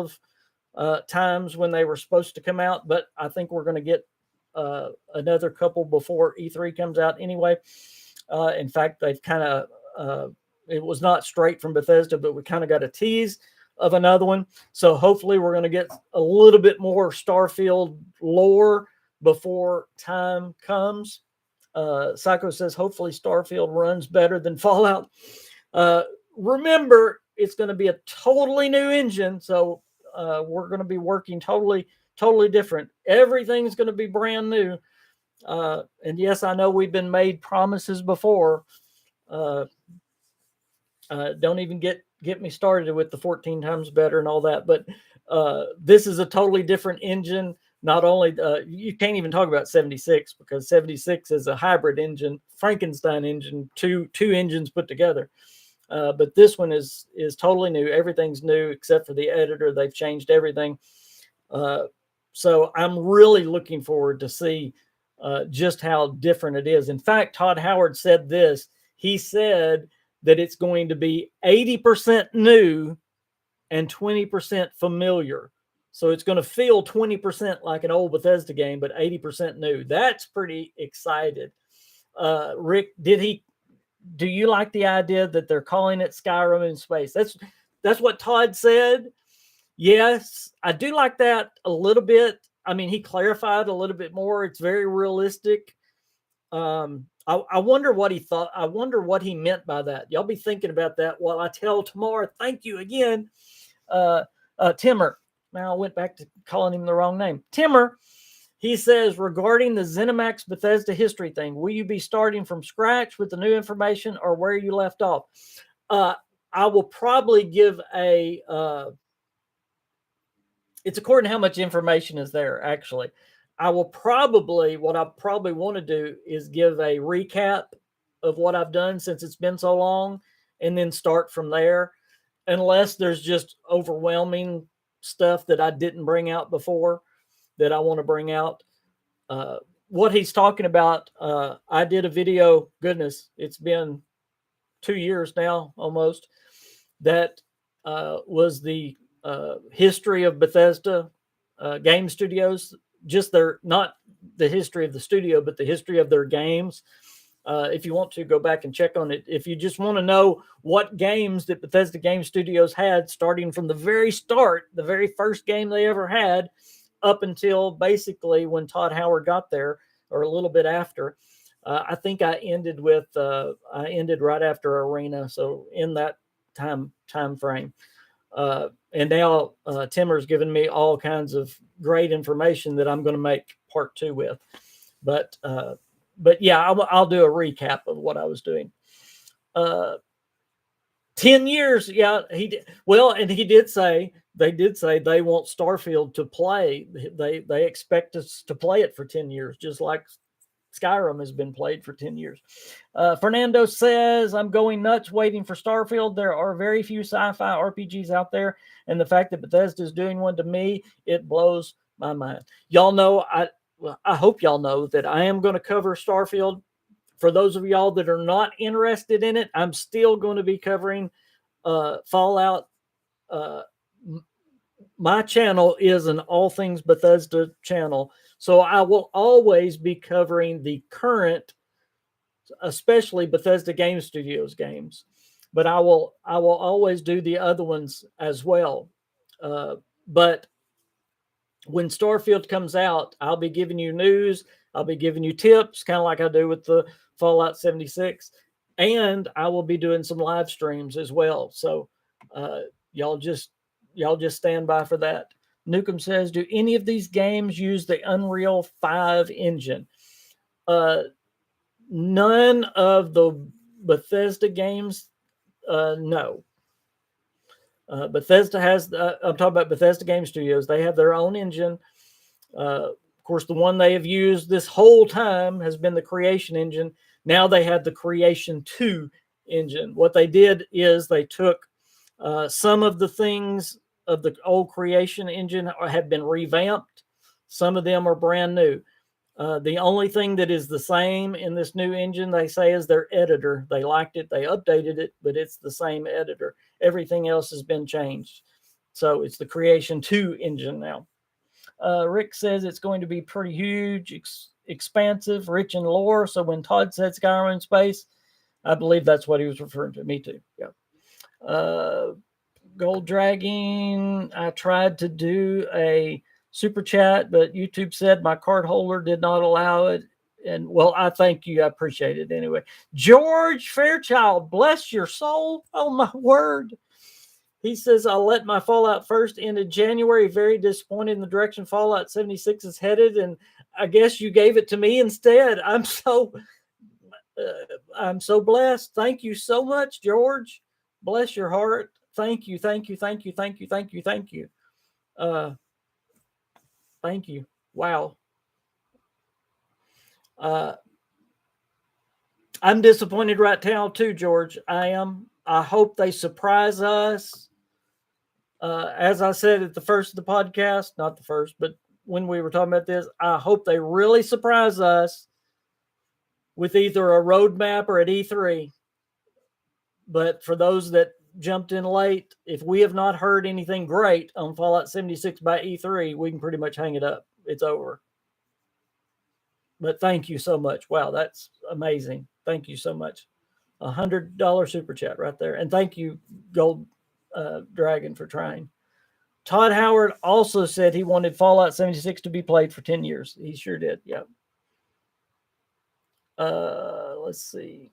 of times when they were supposed to come out, but I think we're going to get another couple before E3 comes out anyway. In fact, they've kind of, it was not straight from Bethesda, but we kind of got a tease of another one. So hopefully we're going to get a little bit more Starfield lore before time comes. Psycho says, hopefully Starfield runs better than Fallout. Remember, it's going to be a totally new engine. So we're going to be working totally different. Everything's going to be brand new. And yes, I know we've been made promises before. Don't even get me started with the 14 times better and all that. But this is a totally different engine. Not only you can't even talk about 76 because 76 is a hybrid engine, Frankenstein engine, two engines put together. But this one is totally new. Everything's new except for the editor. They've changed everything. So I'm really looking forward to see just how different it is. In fact, Todd Howard said this. He said that it's going to be 80% new and 20% familiar. So it's going to feel 20% like an old Bethesda game, but 80% new. That's pretty excited. Rick, do you like the idea that they're calling it Skyrim in space? That's what Todd said. Yes, I do like that a little bit. I mean, he clarified a little bit more. It's very realistic. I wonder what he thought. I wonder what he meant by that. Y'all be thinking about that while I tell Tamar, thank you again. Timmer. Now I went back to calling him the wrong name. Timmer, he says, regarding the ZeniMax Bethesda history thing, will you be starting from scratch with the new information or where you left off? I will probably give it's according to how much information is there, actually. What I probably want to do is give a recap of what I've done since it's been so long and then start from there, unless there's just overwhelming stuff that I didn't bring out before that I want to bring out. What he's talking about, I did a video, goodness, it's been 2 years now almost, that was the history of Bethesda game studios, just not the history of the studio, but the history of their games. If you want to go back and check on it, if you just want to know what games that Bethesda Game Studios had, starting from the very start, the very first game they ever had, up until basically when Todd Howard got there, or a little bit after. I think I ended right after Arena, so in that time frame. And now Timmer's given me all kinds of great information that I'm going to make part 2 with. But yeah, I'll do a recap of what I was doing. 10 years, yeah, he did. Well, and they did say they want Starfield to play. They expect us to play it for 10 years, just like Skyrim has been played for 10 years. Fernando says, I'm going nuts waiting for Starfield. There are very few sci-fi RPGs out there, and the fact that Bethesda is doing one, to me, it blows my mind. Y'all know, I hope y'all know that I am going to cover Starfield. For those of y'all that are not interested in it, I'm still going to be covering Fallout. My channel is an all things Bethesda channel, so I will always be covering the current, especially Bethesda Game Studios games, but I will always do the other ones as well. But when Starfield comes out, I'll be giving you news. I'll be giving you tips, kind of like I do with the Fallout 76, and I will be doing some live streams as well. So y'all just stand by for that. Nukem says, do any of these games use the Unreal 5 engine? None of the Bethesda games, no. Bethesda has, I'm talking about Bethesda Game Studios. They have their own engine. Of course, the one they have used this whole time has been the Creation engine. Now they have the Creation 2 engine. What they did is they took some of the things of the old creation engine have been revamped. Some of them are brand new. The only thing that is the same in this new engine, they say, is their editor. They liked it, they updated it, but it's the same editor. Everything else has been changed. So it's the Creation 2 engine now. Rick says it's going to be pretty huge, expansive, rich in lore. So when Todd said Skyrim in space, I believe that's what he was referring to. Me too. Yeah. Gold Dragon, I tried to do a super chat, but YouTube said my card holder did not allow it. And well, I thank you. I appreciate it anyway. George Fairchild, bless your soul. Oh, my word. He says, I'll let my Fallout first ended January. Very disappointed in the direction Fallout 76 is headed. And I guess you gave it to me instead. I'm so blessed. Thank you so much, George. Bless your heart. Thank you. Thank you. Thank you. Thank you. Thank you. Thank you. Thank you. Wow. I'm disappointed right now too, George. I am. I hope they surprise us. As I said at the first of the podcast, not the first, but when we were talking about this, I hope they really surprise us with either a roadmap or at E3. But for those that jumped in late, if we have not heard anything great on Fallout 76 by E3, we can pretty much hang it up. It's over. But thank you so much. Wow, that's amazing. Thank you so much. $100 super chat right there. And thank you, Gold Dragon, for trying. Todd Howard also said he wanted Fallout 76 to be played for 10 years. He sure did. Yeah. Let's see.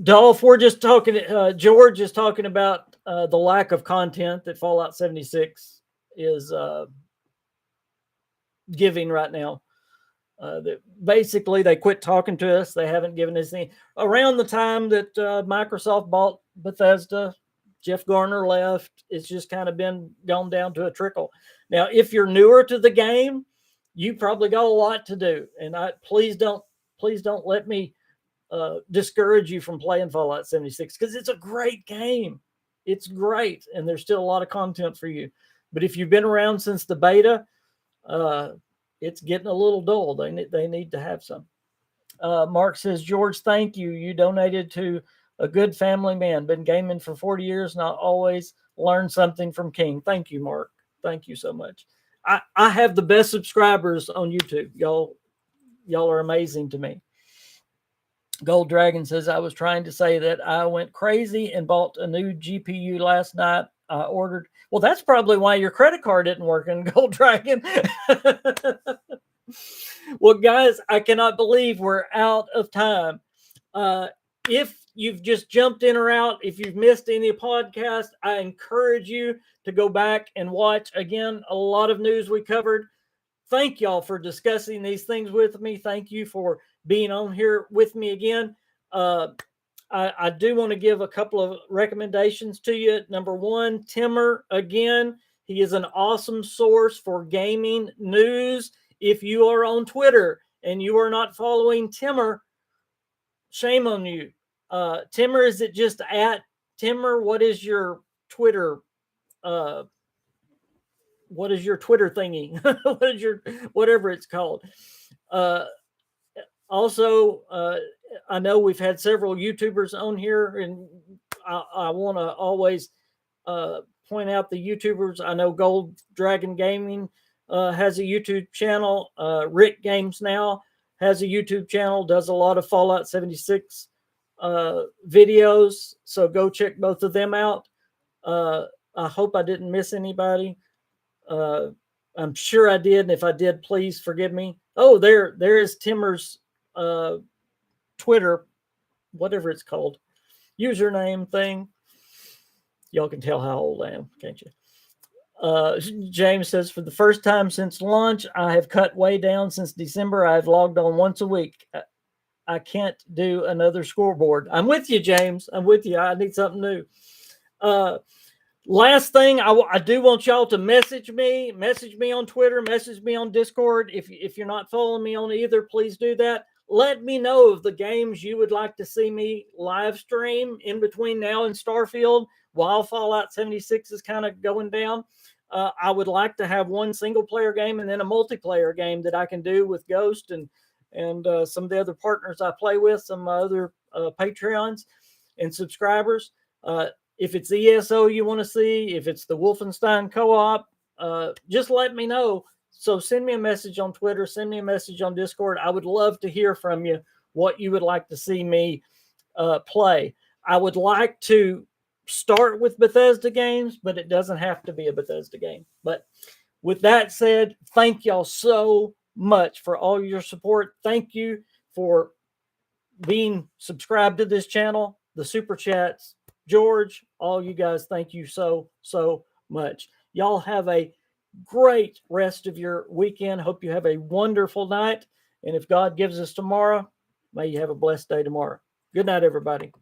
Dolph, we're just talking. George is talking about the lack of content that Fallout 76 is giving right now. Basically, they quit talking to us. They haven't given us anything. Around the time that Microsoft bought Bethesda, Jeff Garner left. It's just kind of been gone down to a trickle. Now, if you're newer to the game, you probably got a lot to do. And please don't let me discourage you from playing Fallout 76 because it's a great game. It's great, and there's still a lot of content for you. But if you've been around since the beta, it's getting a little dull. They need to have some. Mark says, George, thank you. You donated to a good family man. Been gaming for 40 years, not always learned something from King. Thank you, Mark. Thank you so much. I have the best subscribers on YouTube. Y'all are amazing to me. Gold Dragon says, I was trying to say that I went crazy and bought a new GPU last night. I ordered. Well, that's probably why your credit card isn't working, Gold Dragon. Well, guys, I cannot believe we're out of time. If you've just jumped in or out, if you've missed any podcast, I encourage you to go back and watch. Again, a lot of news we covered. Thank y'all for discussing these things with me. Thank you for being on here with me again. I do want to give a couple of recommendations to you. Number one, Timmer, again, he is an awesome source for gaming news. If you are on Twitter and you are not following Timmer, shame on you. Timmer, is it just at Timmer? What is your Twitter? What is your Twitter thingy? What is your, whatever it's called? Also, I know we've had several YouTubers on here, and I want to always point out the YouTubers. I know Gold Dragon Gaming has a YouTube channel. Rick Games Now has a YouTube channel, does a lot of Fallout 76 videos. So go check both of them out. I hope I didn't miss anybody. I'm sure I did. And if I did, please forgive me. Oh, there is Timmer's Twitter, whatever it's called, username thing. Y'all can tell how old I am, can't you? James says, for the first time since launch, I have cut way down since December. I've logged on once a week. I can't do another scoreboard. I'm with you, James. I'm with you. I need something new. Last thing, I do want y'all to message me on Twitter, message me on Discord. If you're not following me on either, please do that. Let me know of the games you would like to see me live stream in between now and Starfield while Fallout 76 is kind of going down. I would like to have one single player game and then a multiplayer game that I can do with Ghost and some of the other partners I play with, some other Patreons and subscribers. If it's ESO you want to see, if it's the Wolfenstein co-op, just let me know. So send me a message on Twitter, send me a message on Discord. I would love to hear from you what you would like to see me play. I would like to start with Bethesda games, but it doesn't have to be a Bethesda game. But with that said, thank y'all so much for all your support. Thank you for being subscribed to this channel, the super chats, George, all you guys, thank you so much. Y'all have a great rest of your weekend. Hope you have a wonderful night. And if God gives us tomorrow, may you have a blessed day tomorrow. Good night, everybody.